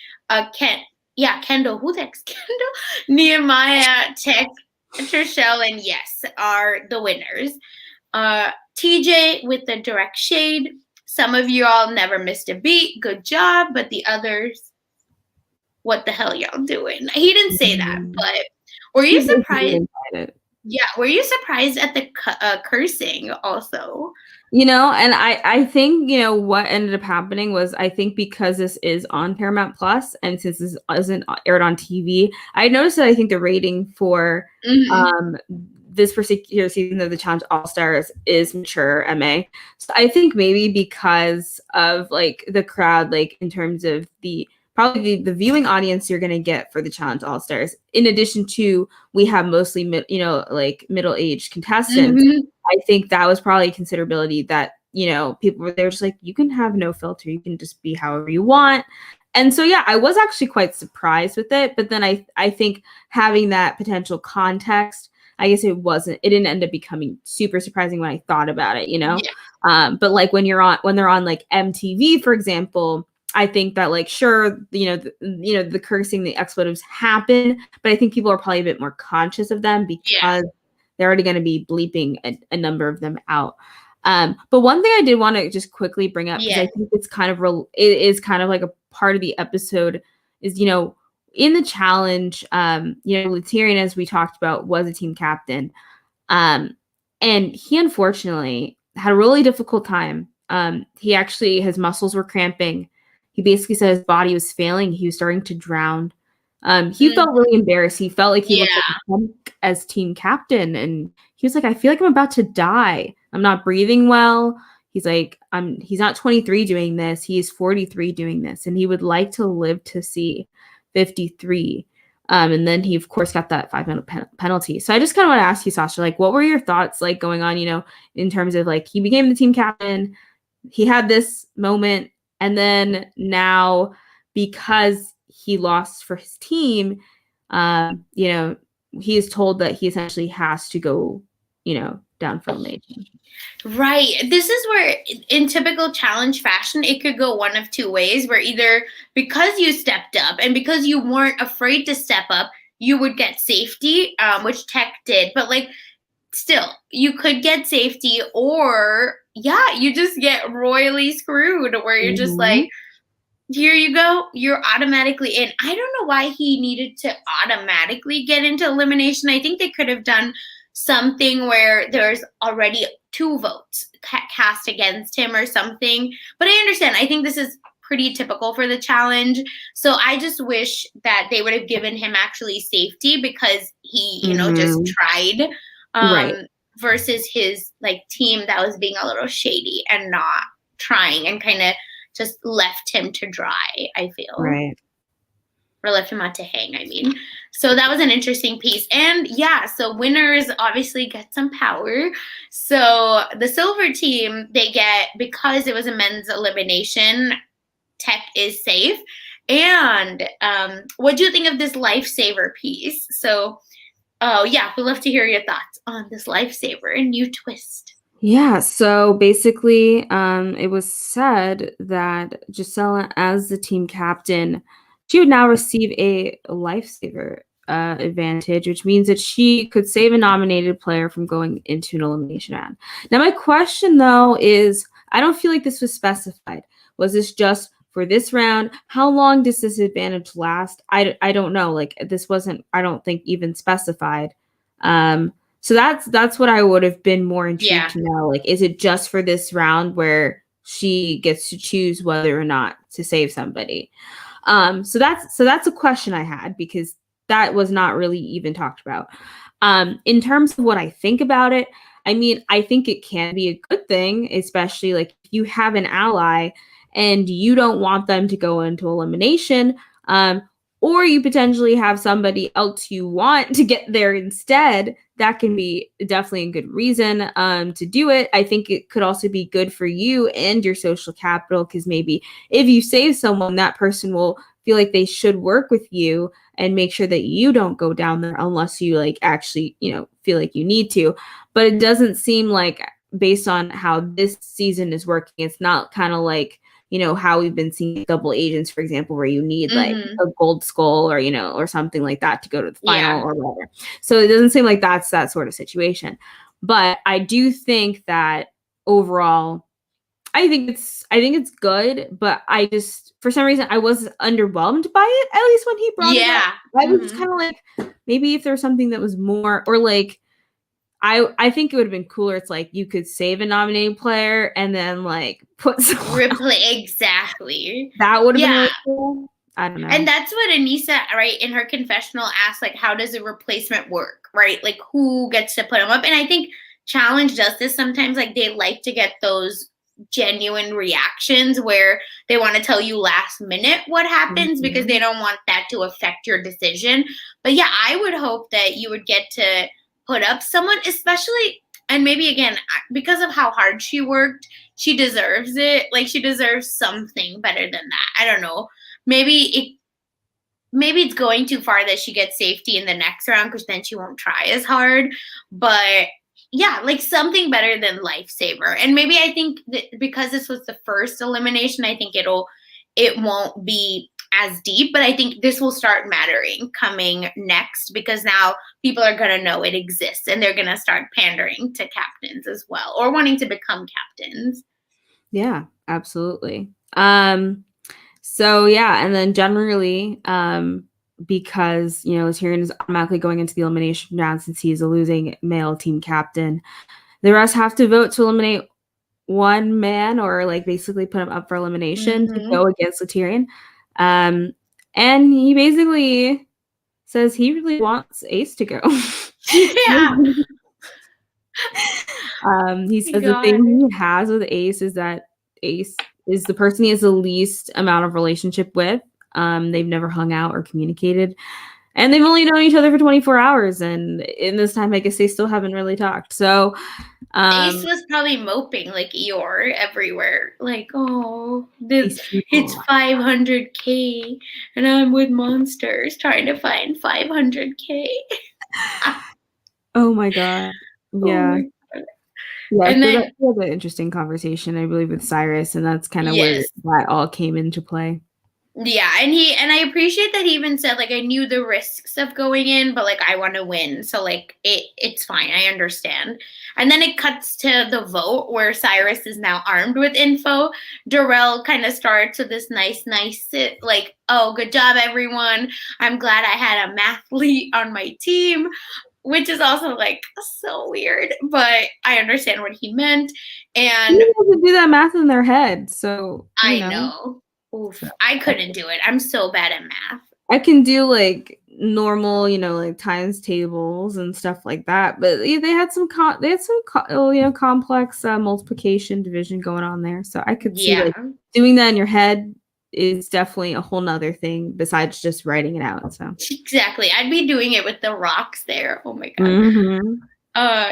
Kendall. Who the heck's Kendall? Nehemiah, Tech, Trishelle, and Yes are the winners. TJ with the direct shade. Some of you all never missed a beat. Good job. But the others, what the hell y'all doing? He didn't say that, but were you surprised? Yeah, were you surprised at the cursing also? And I think, what ended up happening was, I think because this is on Paramount Plus, and since this isn't aired on TV, I noticed that I think the rating for this particular season of the Challenge All-Stars is mature MA. So I think maybe because of like the crowd, like in terms of probably the viewing audience you're going to get for the Challenge All-Stars, in addition to we have mostly middle-aged contestants. I think that was probably a considerability that, people were there just like, you can have no filter, you can just be however you want. And so, yeah, I was actually quite surprised with it. But then I think having that potential context, I guess it didn't end up becoming super surprising when I thought about it, Yeah. But like when they're on like MTV, for example, I think that like, sure, the cursing, the expletives happen, but I think people are probably a bit more conscious of them because they're already going to be bleeping a number of them out. But one thing I did want to just quickly bring up, because I think it is kind of like a part of the episode, is, in the challenge, Lutherian, as we talked about, was a team captain. And he unfortunately had a really difficult time. His muscles were cramping. He basically said his body was failing. He was starting to drown. He felt really embarrassed. He felt like he looked like a punk as team captain. And he was like, I feel like I'm about to die. I'm not breathing well. He's like, he's not 23 doing this. He's 43 doing this. And he would like to live to see 53. And then he, of course, got that 5-minute penalty. So I just kind of want to ask you, Sasha, like, what were your thoughts like going on, in terms of like, he became the team captain, he had this moment, and then now because he lost for his team, he is told that he essentially has to go, down for elimination. Right. This is where, in typical challenge fashion, it could go one of two ways, where either because you stepped up and because you weren't afraid to step up, you would get safety, which Tech did. But like, still, you could get safety, or you just get royally screwed, where you're just like, here you go, you're automatically in. I don't know why he needed to automatically get into elimination. I think they could have done something where there's already 2 votes cast against him or something. But I understand. I think this is pretty typical for the challenge. So I just wish that they would have given him actually safety, because he, just tried. Right. Versus his like team that was being a little shady and not trying, and kind of just left him to dry, I feel. Right. Or left him out to hang, I mean. So that was an interesting piece. And so winners obviously get some power. So the silver team, they get, because it was a men's elimination, Tech is safe. And what do you think of this lifesaver piece? So, we'd love to hear your thoughts on this lifesaver and new twist. Yeah, so basically, it was said that Gisela, as the team captain, she would now receive a lifesaver advantage, which means that she could save a nominated player from going into an elimination round. Now, my question, though, is I don't feel like this was specified. Was this just for this round? How long does this advantage last? I don't know. Like, this wasn't, I don't think, even specified. So that's what I would have been more intrigued Yeah. to know. Like, is it just for this round where she gets to choose whether or not to save somebody? So that's a question I had because that was not really even talked about. In terms of what I think about it, I mean, I think it can be a good thing, especially like if you have an ally and you don't want them to go into elimination, um, or you potentially have somebody else you want to get there instead. That can be definitely a good reason to do it. I think it could also be good for you and your social capital because maybe if you save someone, that person will feel like they should work with you and make sure that you don't go down there unless you like actually, feel like you need to. But it doesn't seem like based on how this season is working, it's not kind of like, how we've been seeing double agents, for example, where you need like Mm-hmm. a gold skull or, or something like that to go to the final Yeah. or whatever. So it doesn't seem like that's that sort of situation. But I do think that overall, I think it's good, but I just for some reason I was underwhelmed by it, at least when he brought it up. Yeah. I was just Mm-hmm. kind of like maybe if there was something that was more or like I think it would have been cooler. It's like you could save a nominated player and then like put someone else. Replay exactly. That would have been Yeah. really cool. I don't And know. that's what Anissa, right, in her confessional asked, like, how does a replacement work, right? Like, who gets to put them up? And I think Challenge does this sometimes. Like, they like to get those genuine reactions where they want to tell you last minute what happens because they Mhm. don't want that to affect your decision. But yeah, I would hope that you would get to put up someone, especially, and maybe again, because of how hard she worked, she deserves it. Like, she deserves something better than that. I don't know, maybe it's going too far that she gets safety in the next round because then she won't try as hard. But yeah, like something better than lifesaver. And maybe I think that because this was the first elimination, I think it won't be as deep, but I think this will start mattering coming next because now people are going to know it exists and they're going to start pandering to captains as well or wanting to become captains. Yeah, absolutely. So yeah, and then generally, because Tyrion is automatically going into the elimination round since he's a losing male team captain, the rest have to vote to eliminate one man or like basically put him up for elimination to Mm-hmm. go against Tyrion. Um, and he basically says he really wants Ace to go. Yeah. He My says the God. thing he has with Ace is that Ace is the person he has the least amount of relationship with. They've never hung out or communicated, and they've only known each other for 24 hours. And in this time, I guess they still haven't really talked. So, Ace um, was probably moping like Eeyore everywhere. Like, oh, these it's people. 500K and I'm with monsters trying to find 500K. Oh my god. Oh Yeah. my God. Yeah. And So then, that was an interesting conversation, I believe, with Cyrus, and that's kind of where yes. that all came into play. Yeah, and I appreciate that he even said like I knew the risks of going in, but like I want to win, so like it's fine. I understand. And then it cuts to the vote where Cyrus is now armed with info. Darrell kind of starts with this nice sit, like, oh, good job everyone. I'm glad I had a mathlete on my team, which is also like so weird, but I understand what he meant. And People can do that math in their head, so I know, oof, I couldn't do it. I'm so bad at math. I can do like normal, like times tables and stuff like that. But yeah, complex multiplication, division going on there. So I could see Yeah. like doing that in your head is definitely a whole nother thing besides just writing it out. So. Exactly. I'd be doing it with the rocks there. Oh my God. Mm-hmm.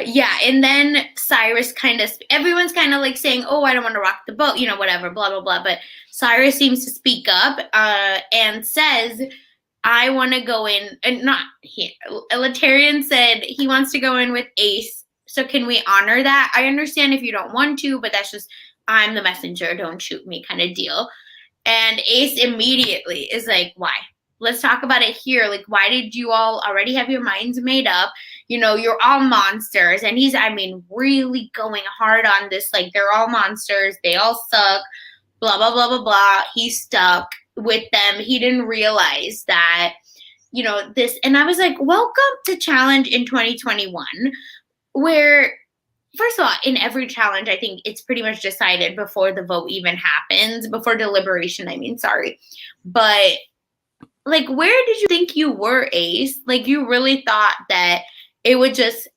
Yeah, and then Cyrus kind of everyone's kind of like saying, "Oh, I don't want to rock the boat," whatever, blah blah blah, but Cyrus seems to speak up and says, "I want to go in." And not he Elitarian said he wants to go in with Ace. So can we honor that? I understand if you don't want to, but that's just I'm the messenger, don't shoot me kind of deal. And Ace immediately is like, why? Let's talk about it here. Like, why did you all already have your minds made up? You're all monsters. And he's, I mean, really going hard on this. Like, they're all monsters. They all suck. Blah, blah, blah, blah, blah. He's stuck with them. He didn't realize that, this, and I was like, welcome to challenge in 2021, where first of all, in every challenge, I think it's pretty much decided before the vote even happens, before deliberation, I mean, sorry. But like, where did you think you were, Ace? Like, you really thought that it would just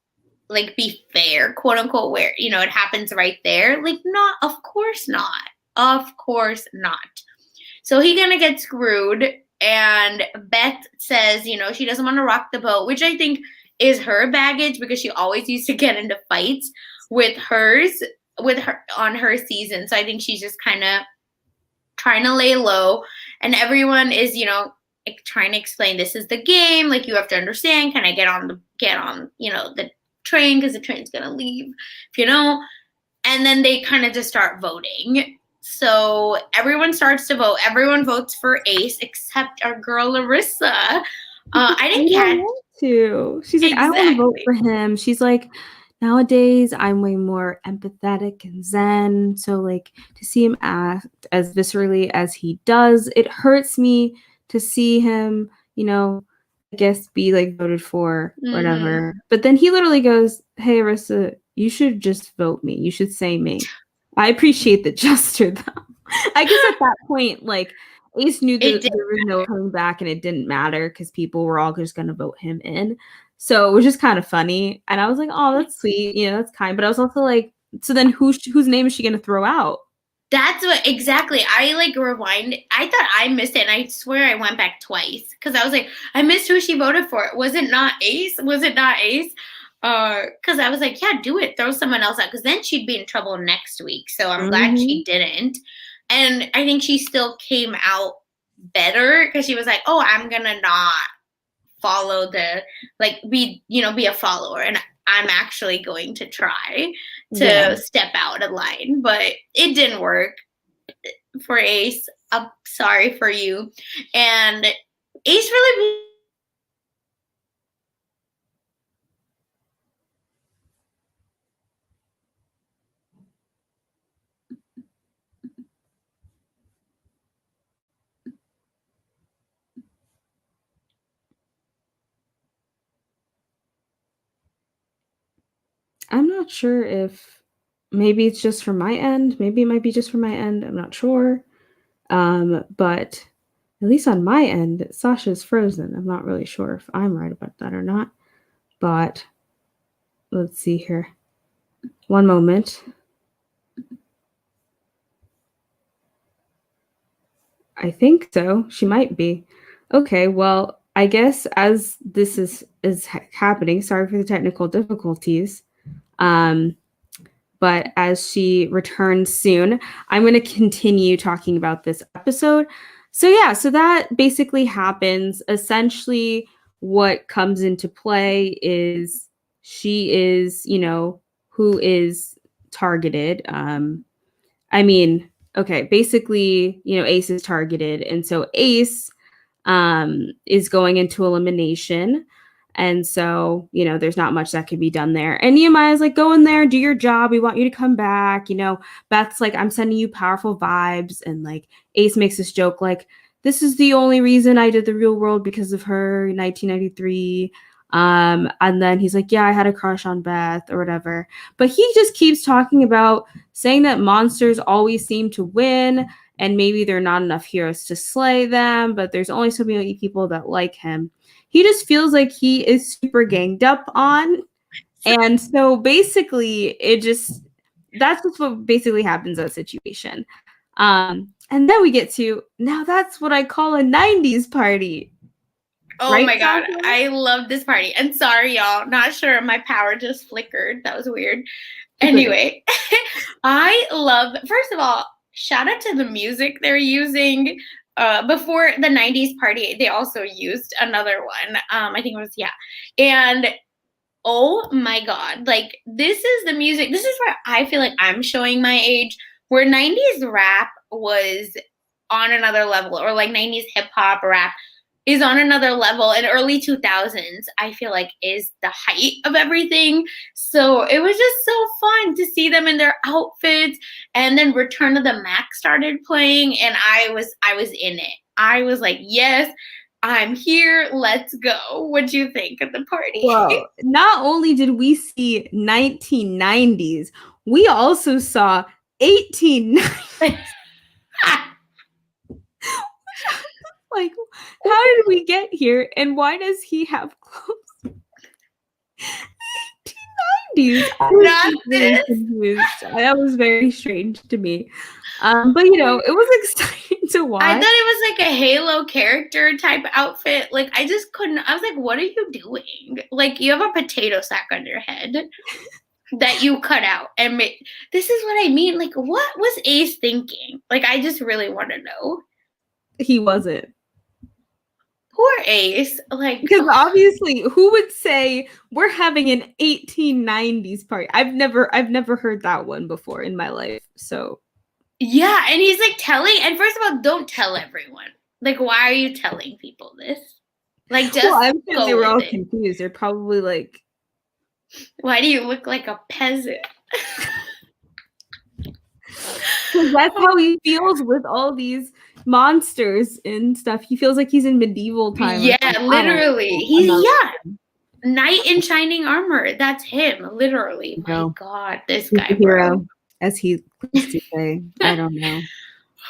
like be fair, quote unquote, where it happens right there? Like, not, of course not. Of course not. So he gonna get screwed. And Beth says, she doesn't want to rock the boat, which I think is her baggage because she always used to get into fights with her on her season. So I think she's just kind of trying to lay low. And everyone is, like, trying to explain this is the game. Like, you have to understand. Can I get on the train because the train's gonna leave? If you know. And then they kind of just start voting. So everyone starts to vote. Everyone votes for Ace except our girl Larissa. I didn't catch. To. She's like, I don't want to vote for him. She's like, nowadays I'm way more empathetic and zen. So like to see him act as viscerally as he does, it hurts me to see him, I guess be like voted for, whatever. But then he literally goes, hey, Arissa, you should just vote me. You should say me. I appreciate the gesture, though. I guess at that point, like, Ace knew that there was no coming back and it didn't matter because people were all just going to vote him in. So it was just kind of funny. And I was like, oh, that's sweet. That's kind. But I was also like, so then whose name is she going to throw out? That's what exactly. I like rewind. I thought I missed it, and I swear I went back twice because I was like, I missed who she voted for. Was it not Ace? Because I was like, yeah, do it. Throw someone else out because then she'd be in trouble next week. So I'm glad she didn't. And I think she still came out better because she was like, oh, I'm gonna not follow be a follower, and I'm actually going to try to step out of line. But it didn't work for Ace. I'm sorry for you. And Ace really. I'm not sure if maybe it's just from my end. Maybe it might be just from my end. I'm not sure. But at least on my end, Sasha's frozen. I'm not really sure if I'm right about that or not. But let's see here. One moment. I think so. She might be. Okay, well, I guess as this is happening, sorry for the technical difficulties. But as she returns soon, I'm going to continue talking about this episode. So yeah, so that basically happens. Essentially, what comes into play is she is, who is targeted. Basically, Ace is targeted. And so Ace is going into elimination. And so, there's not much that could be done there. And Nehemiah's like, go in there, do your job. We want you to come back. Beth's like, I'm sending you powerful vibes. And like Ace makes this joke like, this is the only reason I did the real world because of her in 1993. And then he's like, yeah, I had a crush on Beth or whatever. But he just keeps talking about saying that monsters always seem to win. And maybe there are not enough heroes to slay them, but there's only so many people that like him. He just feels like he is super ganged up on. And so basically that's just what basically happens in that situation. And then we get to, now that's what I call a 90s party. Oh right, my God. Sasha? I love this party. And sorry, y'all. Not sure. My power just flickered. That was weird. Anyway, first of all, shout out to the music they're using. Before the 90s party, they also used another one. I think it was, yeah. And oh my God, like this is the music. This is where I feel like I'm showing my age, where 90s rap was on another level, or like 90s hip hop rap is on another level. In early 2000s, I feel like is the height of everything. So it was just so fun to see them in their outfits. And then Return of the Mac started playing, and I was in it. I was like, yes, I'm here. Let's go. What'd you think of the party? Well, not only did we see 1990s, we also saw 1890s. Like, how did we get here? And why does he have clothes? 1890s. I was Not just really this. confused. That was very strange to me. But you know, it was exciting to I thought watch. it was like a Halo character type outfit. Like, I just couldn't. I was like, what are you doing? Like, you have a potato sack on your head that you cut out and make. This is what I mean. Like, what was Ace thinking? Like, I just really want to know. He wasn't. Poor Ace. Like, Because obviously, who would say we're having an 1890s party? I've never heard that one before in my life. So yeah. And he's like telling, and first of all, don't tell everyone. Like, why are you telling people this? Like, just well, I'm sure they were all it. confused. They're probably like, why do you look like a peasant? because that's how he feels with all these monsters and stuff. He feels like he's in medieval time. Yeah, literally. He's knight in shining armor. That's him, literally. My God, this guy, hero, as he used to say. I don't know.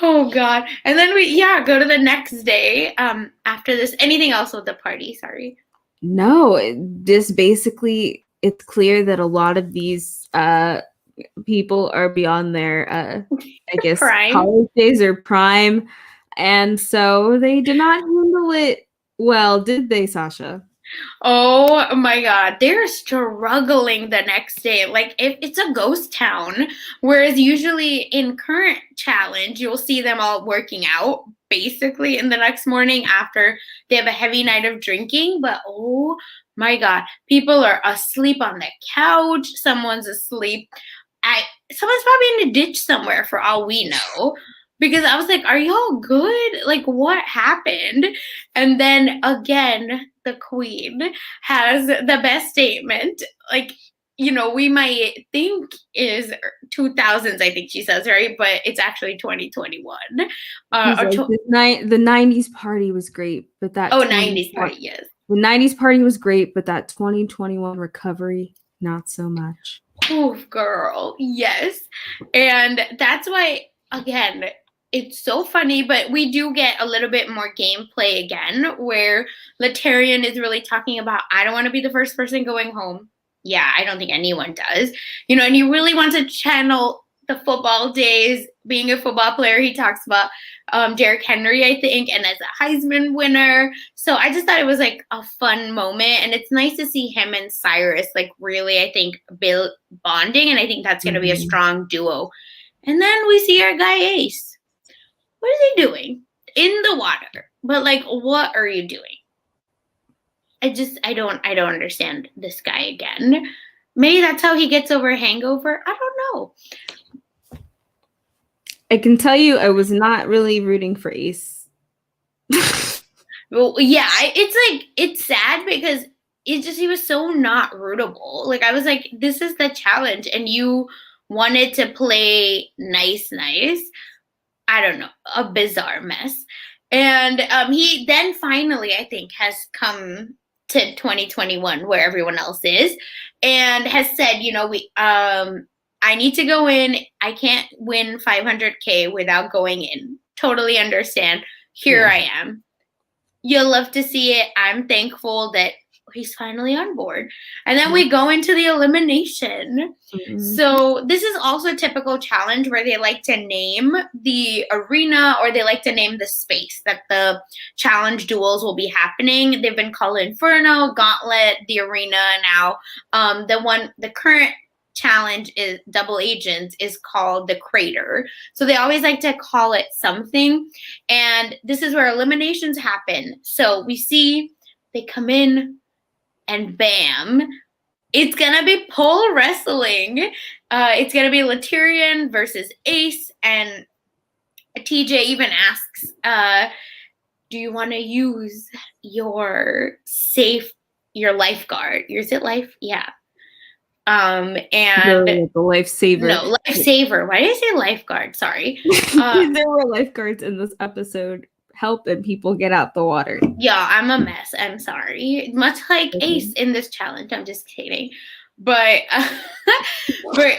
Oh God. And then we go to the next day. After this, anything else with the party? Sorry. No, this basically it's clear that a lot of these people are beyond their I guess college days or prime, and so they did not handle it well, did they, Sasha? Oh my God, they're struggling the next day. Like, if it's a ghost town, whereas usually in current challenge you'll see them all working out basically in the next morning after they have a heavy night of drinking. But oh my God, people are asleep on the couch. Someone's asleep. Someone's probably in a ditch somewhere for all we know. Because I was like, are y'all good? Like, what happened? And then again, the queen has the best statement. Like, you know, we might think is 2000s, I think she says, right? But it's actually 2021. Like, the 90s party was great, but that 90s party, yes. The 90s party was great, but that 2021 recovery, not so much. Oof, girl. Yes. And that's why, again, it's so funny, but we do get a little bit more gameplay again, where Laterian is really talking about, I don't want to be the first person going home. Yeah, I don't think anyone does. You know, and he really wants to channel the football days, being a football player. He talks about Derrick Henry, I think, and as a Heisman winner. So I just thought it was like a fun moment. And it's nice to see him and Cyrus, like, really, I think, build bonding. And I think that's going to be a strong duo. And then we see our guy Ace. What is he doing in the water? But like, what are you doing? I don't understand this guy again. Maybe that's how he gets over a hangover. I don't know. I can tell you, I was not really rooting for Ace. Well, yeah, it's sad because he was so not rootable. Like, I was like, this is the challenge, and you wanted to play nice. I don't know, a bizarre mess. And he then finally, I think, has come to 2021 where everyone else is and has said, you know, I need to go in. I can't win 500K without going in. Totally understand. Here I am. You'll love to see it. I'm thankful that he's finally on board. And then we go into the elimination. So this is also a typical challenge where they like to name the arena or they like to name the space that the challenge duels will be happening. They've been called Inferno, Gauntlet, the arena now. The current challenge is Double Agents is called the Crater. So they always like to call it something. And this is where eliminations happen. So we see they come in, and bam, it's going to be pole wrestling. It's going to be Laterian versus Ace. And TJ even asks, do you want to use your lifeguard? Is it life? Yeah. And the lifesaver. No, lifesaver. Why did I say lifeguard? Sorry. There were lifeguards in this episode helping people get out the water. Yeah, I'm a mess. I'm sorry. Much like Ace in this challenge. I'm just kidding. But but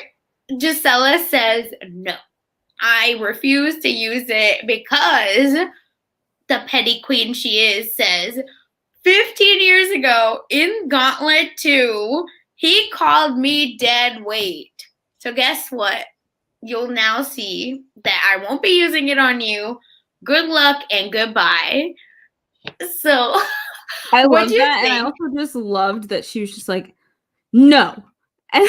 Gisela says no. I refuse to use it because the petty queen she is says 15 years ago in Gauntlet 2, he called me dead weight. So guess what? You'll now see that I won't be using it on you. Good luck and goodbye. So, I what love do you that. And I think? also just loved that she was just like, no. And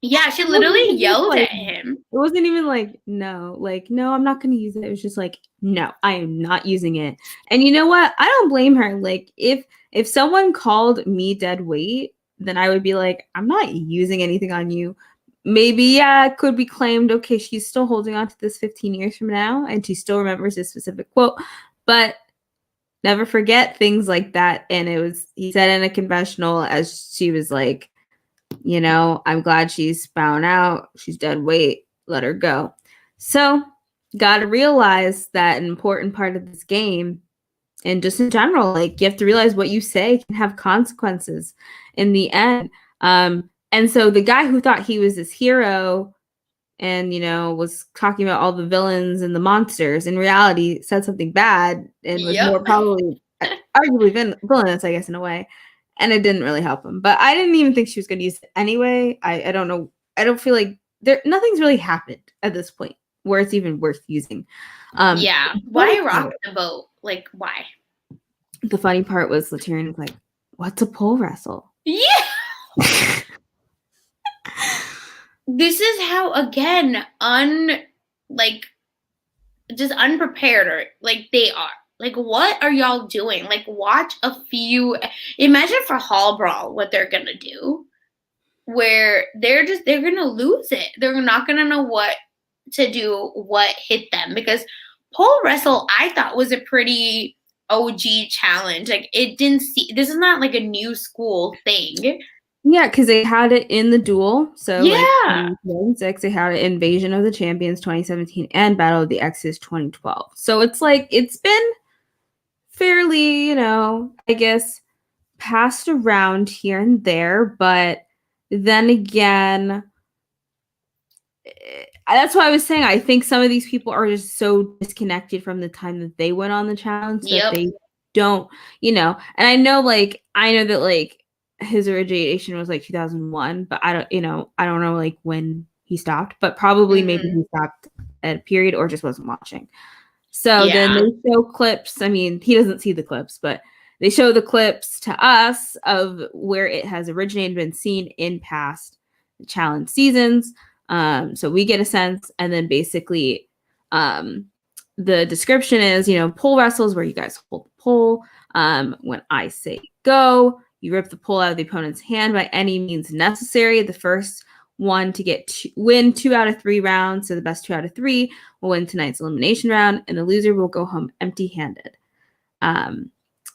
Yeah, she it wasn't literally even just yelled like, at him. it wasn't even like, no, I'm not going to use it. It was just like, no, I am not using it. And you know what? I don't blame her. Like, if someone called me dead weight, then I would be like, I'm not using anything on you. Maybe, yeah, it could be claimed, okay, she's still holding on to this 15 years from now, and she still remembers this specific quote. But never forget things like that. And he said in a confessional, as she was like, I'm glad she's found out. She's dead weight. Let her go. So, got to realize that an important part of this game, and just in general, like, you have to realize what you say can have consequences in the end. And so the guy who thought he was this hero and, was talking about all the villains and the monsters, in reality said something bad and was Yep. more probably arguably villainous, I guess, in a way. And it didn't really help him. But I didn't even think she was going to use it anyway. I don't know. I don't feel like nothing's really happened at this point where it's even worth using. Yeah. Why rock the boat? Like, why? The funny part was Latyrion was like, what's a pole wrestle? Yeah. This is how, again, just unprepared or like they are. Like, what are y'all doing? Like, watch a few. Imagine for Hall Brawl what they're gonna do, where they're gonna lose it. They're not gonna know what to do, what hit them, because pole wrestle I thought was a pretty OG challenge. Like, this is not like a new school thing. Yeah, because they had it in the duel. So, like, Yeah. in 2006, they had it Invasion of the Champions 2017 and Battle of the Exes 2012. So it's like, it's been fairly, I guess, passed around here and there. But then again, that's why I was saying I think some of these people are just so disconnected from the time that they went on the challenge that they don't, and I know that like his origination was like 2001, but I don't know like when he stopped, but probably maybe he stopped at a period or just wasn't watching. So then they show clips. I mean, he doesn't see the clips, but they show the clips to us of where it has originated, been seen in past challenge seasons. So we get a sense, and then basically the description is, pole wrestles where you guys hold the pole. When I say go, you rip the pole out of the opponent's hand by any means necessary. The first one to win 2 out of 3 rounds, so the best 2 out of 3 will win tonight's elimination round, and the loser will go home empty-handed.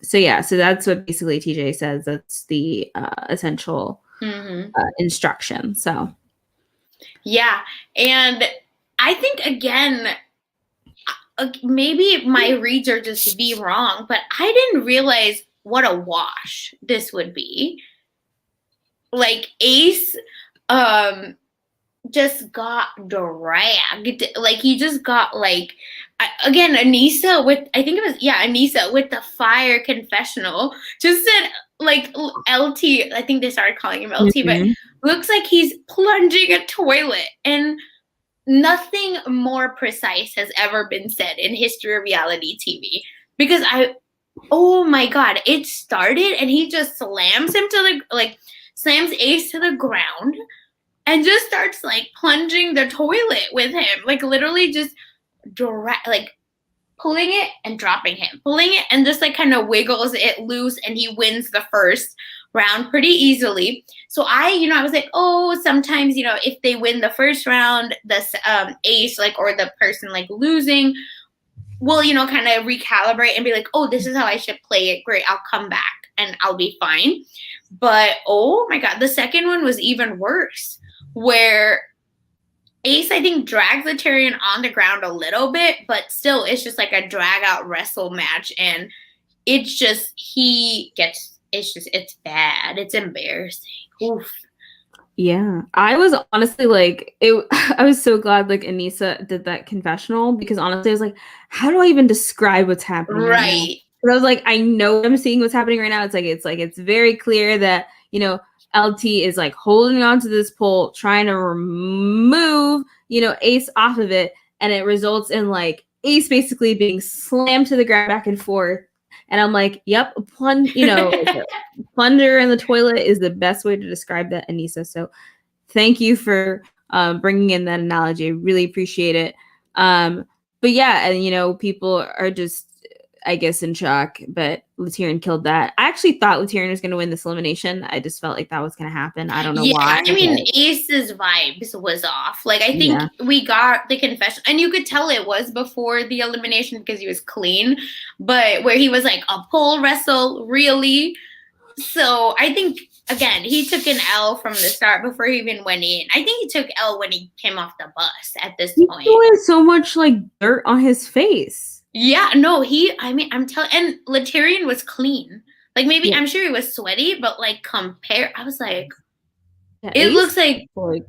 So that's what basically TJ says. That's the essential instruction. So yeah, and I think again, maybe my reads are just be wrong, but I didn't realize what a wash this would be. Like, Ace just got dragged. Like, he just got again, Anissa with the fire confessional just said like LT. I think they started calling him LT, but looks like he's plunging a toilet, and nothing more precise has ever been said in history of reality TV. Because oh my god, it started and he just slams Ace to the ground and just starts like plunging the toilet with him, like literally just pulling it and dropping him, pulling it and just like kind of wiggles it loose, and he wins the first round pretty easily. So I was like, oh, sometimes, if they win the first round, the Ace or the person losing will, kind of recalibrate and be like, oh, this is how I should play it. Great, I'll come back and I'll be fine. But oh my god, the second one was even worse, where Ace, I think, drags Laterian on the ground a little bit, but still, it's just like a drag out wrestle match. And it's just, it's bad. It's embarrassing. Oof. Yeah. I was honestly like it I was so glad like Anissa did that confessional because honestly I was like, how do I even describe what's happening right now? Right. But I was like, I know I'm seeing what's happening right now. It's very clear that, LT is like holding onto this pole, trying to remove, Ace off of it, and it results in like Ace basically being slammed to the ground back and forth. And I'm like, yep, plunder in the toilet is the best way to describe that, Anissa. So thank you for bringing in that analogy. I really appreciate it. But yeah, and people are just, I guess, in shock. But Laterian killed that. I actually thought Laterian was going to win this elimination. I just felt like that was going to happen. I don't know Yeah, why. I mean, But Ace's vibes was off. Like, I think yeah, we got the confession, and you could tell it was before the elimination because he was clean, but where he was like a pole wrestle, really. So I think, again, he took an L from the start before he even went in. I think he took L when he came off the bus at this he point. still has so much like dirt on his face. Yeah, no, I mean, I'm telling, and Laterian was clean. Like, maybe, Yeah, I'm sure he was sweaty, but like, I was like, yeah. it Ace. looks like, Like,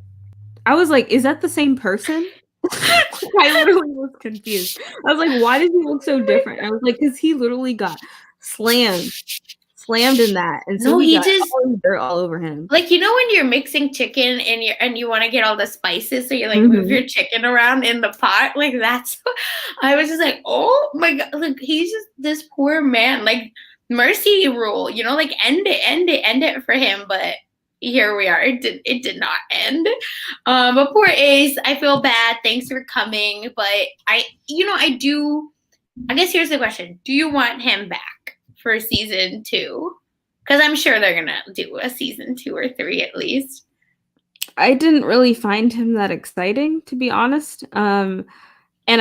I was like, is that the same person? I literally was confused. I was like, why does he look so different? I was like, because he literally got slammed, slammed in that, and so no, he he got just, all the dirt all over him. like, when you're mixing chicken and you want to get all the spices, so you like move Mm-hmm. your chicken around in the pot, like that's. I was just like, oh my god, like he's just this poor man, like mercy rule, like end it for him, but here we are. It did not end. But poor Ace, I feel bad. Thanks for coming, but I do. I guess here's the question: do you want him back for season 2? Because I'm sure they're gonna do a season 2 or 3 at least. I didn't really find him that exciting, to be honest. And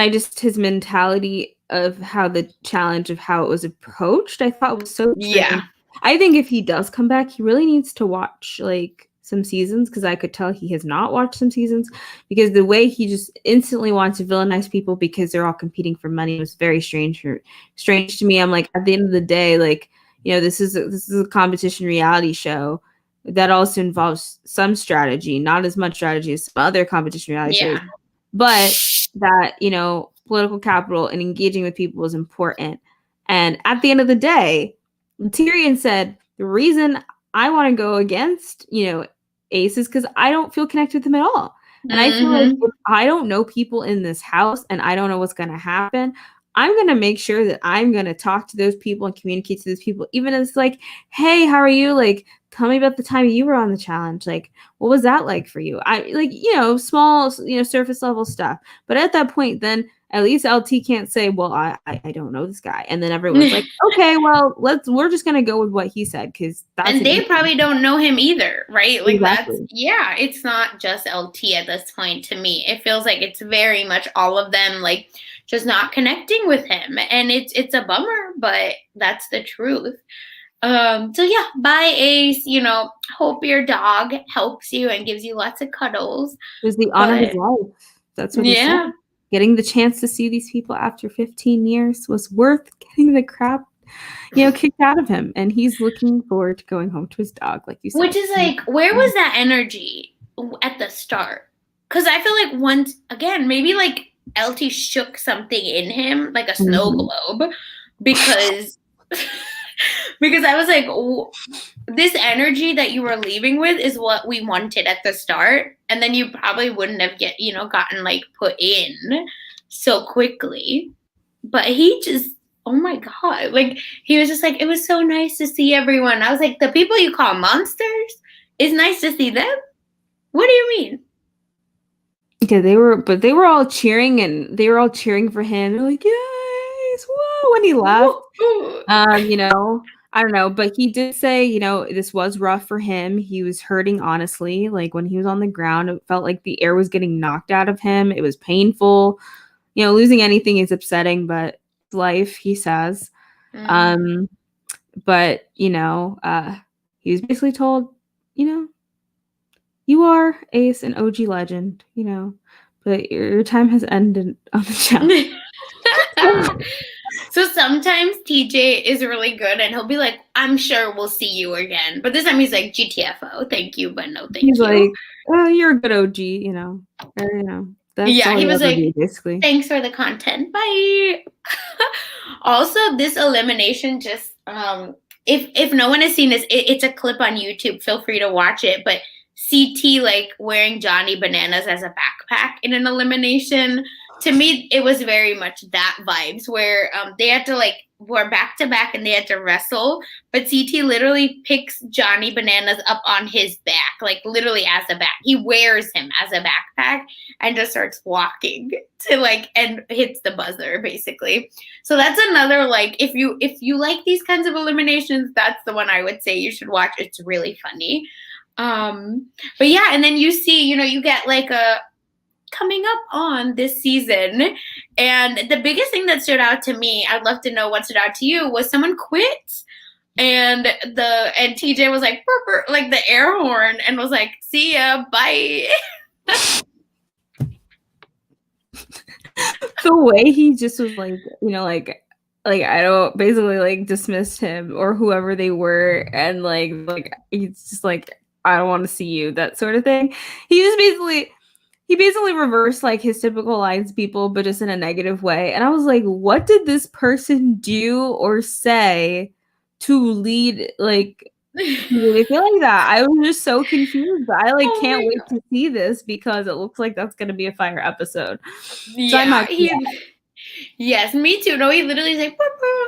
I just his mentality of how the challenge of how it was approached, I thought was so Yeah. strange. I think if he does come back, he really needs to watch like some seasons because I could tell he has not watched some seasons because the way he just instantly wants to villainize people because they're all competing for money was very strange to me. I'm like, at the end of the day, like, this is a competition reality show that also involves some strategy, not as much strategy as some other competition reality shows, Yeah. but that, political capital and engaging with people is important. And at the end of the day, Tyrion said, the reason I want to go against, Ace is because I don't feel connected with him at all. And I feel like Mm-hmm. if I don't know people in this house and I don't know what's going to happen, I'm going to make sure that I'm going to talk to those people and communicate to those people, even if it's like, hey, how are you? Like, tell me about the time you were on the challenge. Like, what was that like for you? I like, small, surface level stuff. But at that point, then at least LT can't say, well, I don't know this guy. And then everyone's like, okay, well, we're just going to go with what he said because that's And an they easy. probably don't know him either, right? Like Exactly. yeah, it's not just LT at this point to me. It feels like it's very much all of them, like just not connecting with him. And it's a bummer, but that's the truth. So yeah, bye Ace. Hope your dog helps you and gives you lots of cuddles. It was the honor of his But life. That's what he said. yeah. Getting the chance to see these people after 15 years was worth getting the crap, kicked out of him. And he's looking forward to going home to his dog, like you Which said. is like, where was that energy at the start? Because I feel like once again, maybe like LT shook something in him, like a snow Mhm. globe, because because I was like, this energy that you were leaving with is what we wanted at the start, and then you probably wouldn't have gotten like put in so quickly. But he just, oh my god, like he was just like, it was so nice to see everyone. I was like, the people you call monsters, it's nice to see them. What do you mean? Yeah, they were all cheering and they were all cheering for him. They're like, yes, whoa, when he left. I don't know, but he did say, this was rough for him. He was hurting, honestly. Like when he was on the ground, it felt like the air was getting knocked out of him. It was painful. Losing anything is upsetting, but life, he says. Mm-hmm. Um, but he was basically told, you are Ace, an OG legend, but your time has ended on the challenge. So sometimes TJ is really good and he'll be like, I'm sure we'll see you again. But this time he's like, GTFO, thank you, but no He's thank you. like, oh, you're a good OG, you know. Or, you know, that's Yeah, all he you was ever do, like, basically. thanks for the content. Bye. Also, this elimination just if no one has seen this, it's a clip on YouTube. Feel free to watch it. But CT like wearing Johnny Bananas as a backpack in an elimination. To me, it was very much that vibes where they had to like were back to back and they had to wrestle. But CT literally picks Johnny Bananas up on his back, like literally as a back. He wears him as a backpack and just starts walking to like and hits the buzzer basically. So that's another like if you like these kinds of eliminations, that's the one I would say you should watch. It's really funny. But yeah, and then you see, you get like a coming up on this season. And the biggest thing that stood out to me, I'd love to know what stood out to you, was someone quit. And TJ was like, burr, burr, like the air horn, and was like, see ya, bye. The way he just was like, like I don't basically like dismissed him or whoever they were, and like he's just like, I don't want to see you, that sort of thing. He basically reversed like his typical lines people, but just in a negative way. And I was like, what did this person do or say to lead like really feel like that? I was just so confused. I like Oh can't my wait God. to see this because it looks like that's gonna be a fire episode. So I'm Yeah, actually yes, me too. No, he literally like,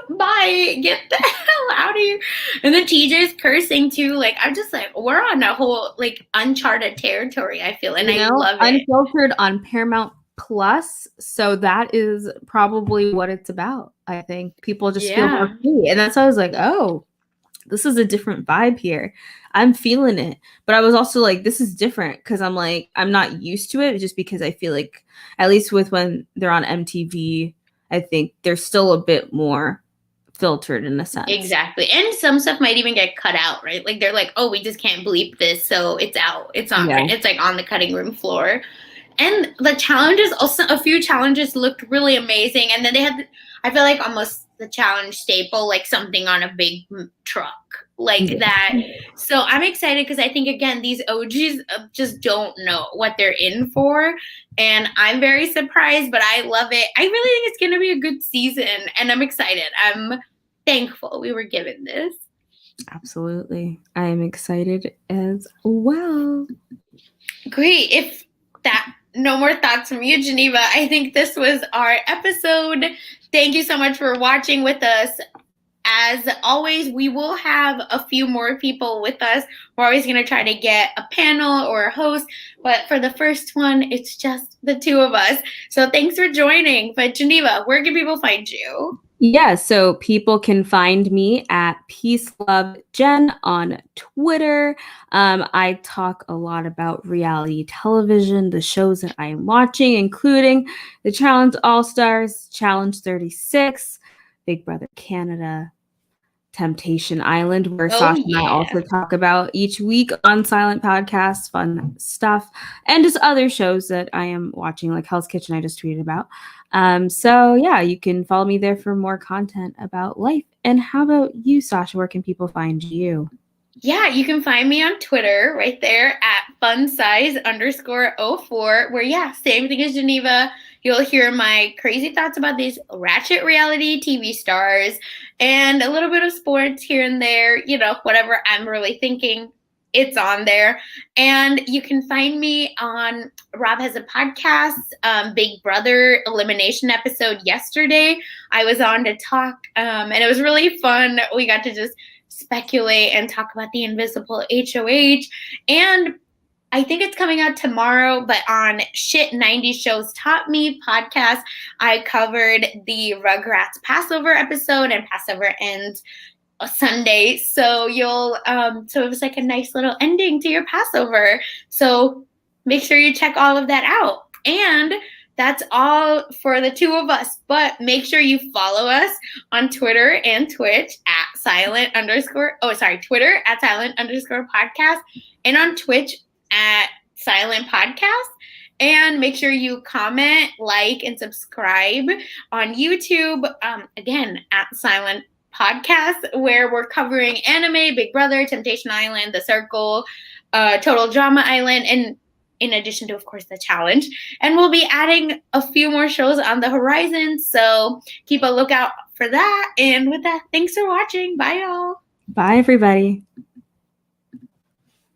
bye, get the hell out of here. And then TJ's cursing too. Like, I'm just like, we're on a whole like uncharted territory, I feel, and I love it. unfiltered on Paramount Plus. So that is probably what it's about. I think people just feel more Yeah. free. And that's why I was like, oh, this is a different vibe here. I'm feeling it. But I was also like, this is different because I'm like, I'm not used to it just because I feel like, at least with when they're on MTV, I think they're still a bit more filtered in a sense. Exactly. And some stuff might even get cut out, right? Like they're like, oh, we just can't bleep this, so it's out. It's on Yeah. it's like on the cutting room floor. And the challenges, also a few challenges looked really amazing. And then they had, I feel like almost the challenge staple, like something on a big truck, like Yeah. that. So I'm excited because I think, again, these OGs just don't know what they're in for. And I'm very surprised, but I love it. I really think it's going to be a good season. And I'm excited. I'm thankful we were given this. Absolutely. I am excited as well. Great. If that no more thoughts from you, Geneva, I think this was our episode. Thank you so much for watching with us. As always, we will have a few more people with us. We're always going to try to get a panel or a host, but for the first one, it's just the two of us. So thanks for joining. But Geneva, where can people find you? Yeah, so people can find me at Peace Love Jen on Twitter. I talk a lot about reality television, the shows that I am watching, including the Challenge All Stars, Challenge 36, Big Brother Canada, Temptation Island, where Oh, Sasha and I yeah. also talk about each week on Silent Podcasts, fun stuff, and just other shows that I am watching, like Hell's Kitchen I just tweeted about. So yeah, you can follow me there for more content about life. And how about you, Sasha? Where can people find you? Yeah, you can find me on Twitter right there at funsize_04, where, yeah, same thing as Geneva. You'll hear my crazy thoughts about these ratchet reality TV stars and a little bit of sports here and there, whatever I'm really thinking. It's on there. And you can find me on Rob Has a Podcast, Big Brother Elimination episode yesterday. I was on to talk, and it was really fun. We got to just speculate and talk about the invisible HOH. And I think it's coming out tomorrow, but on Shit 90 Shows Taught Me podcast, I covered the Rugrats Passover episode, and Passover ends a Sunday. So so it was like a nice little ending to your Passover. So make sure you check all of that out. And that's all for the two of us, but make sure you follow us on Twitter and Twitch at Twitter at silent_podcast, and on Twitch at Silent Podcast. And make sure you comment, like, and subscribe on YouTube. Again, at Silent Podcast, where we're covering anime, Big Brother, Temptation Island, The Circle, Total Drama Island, and in addition to, of course, the challenge. And we'll be adding a few more shows on the horizon, so keep a lookout for that. And with that, thanks for watching. Bye, y'all. Bye, everybody.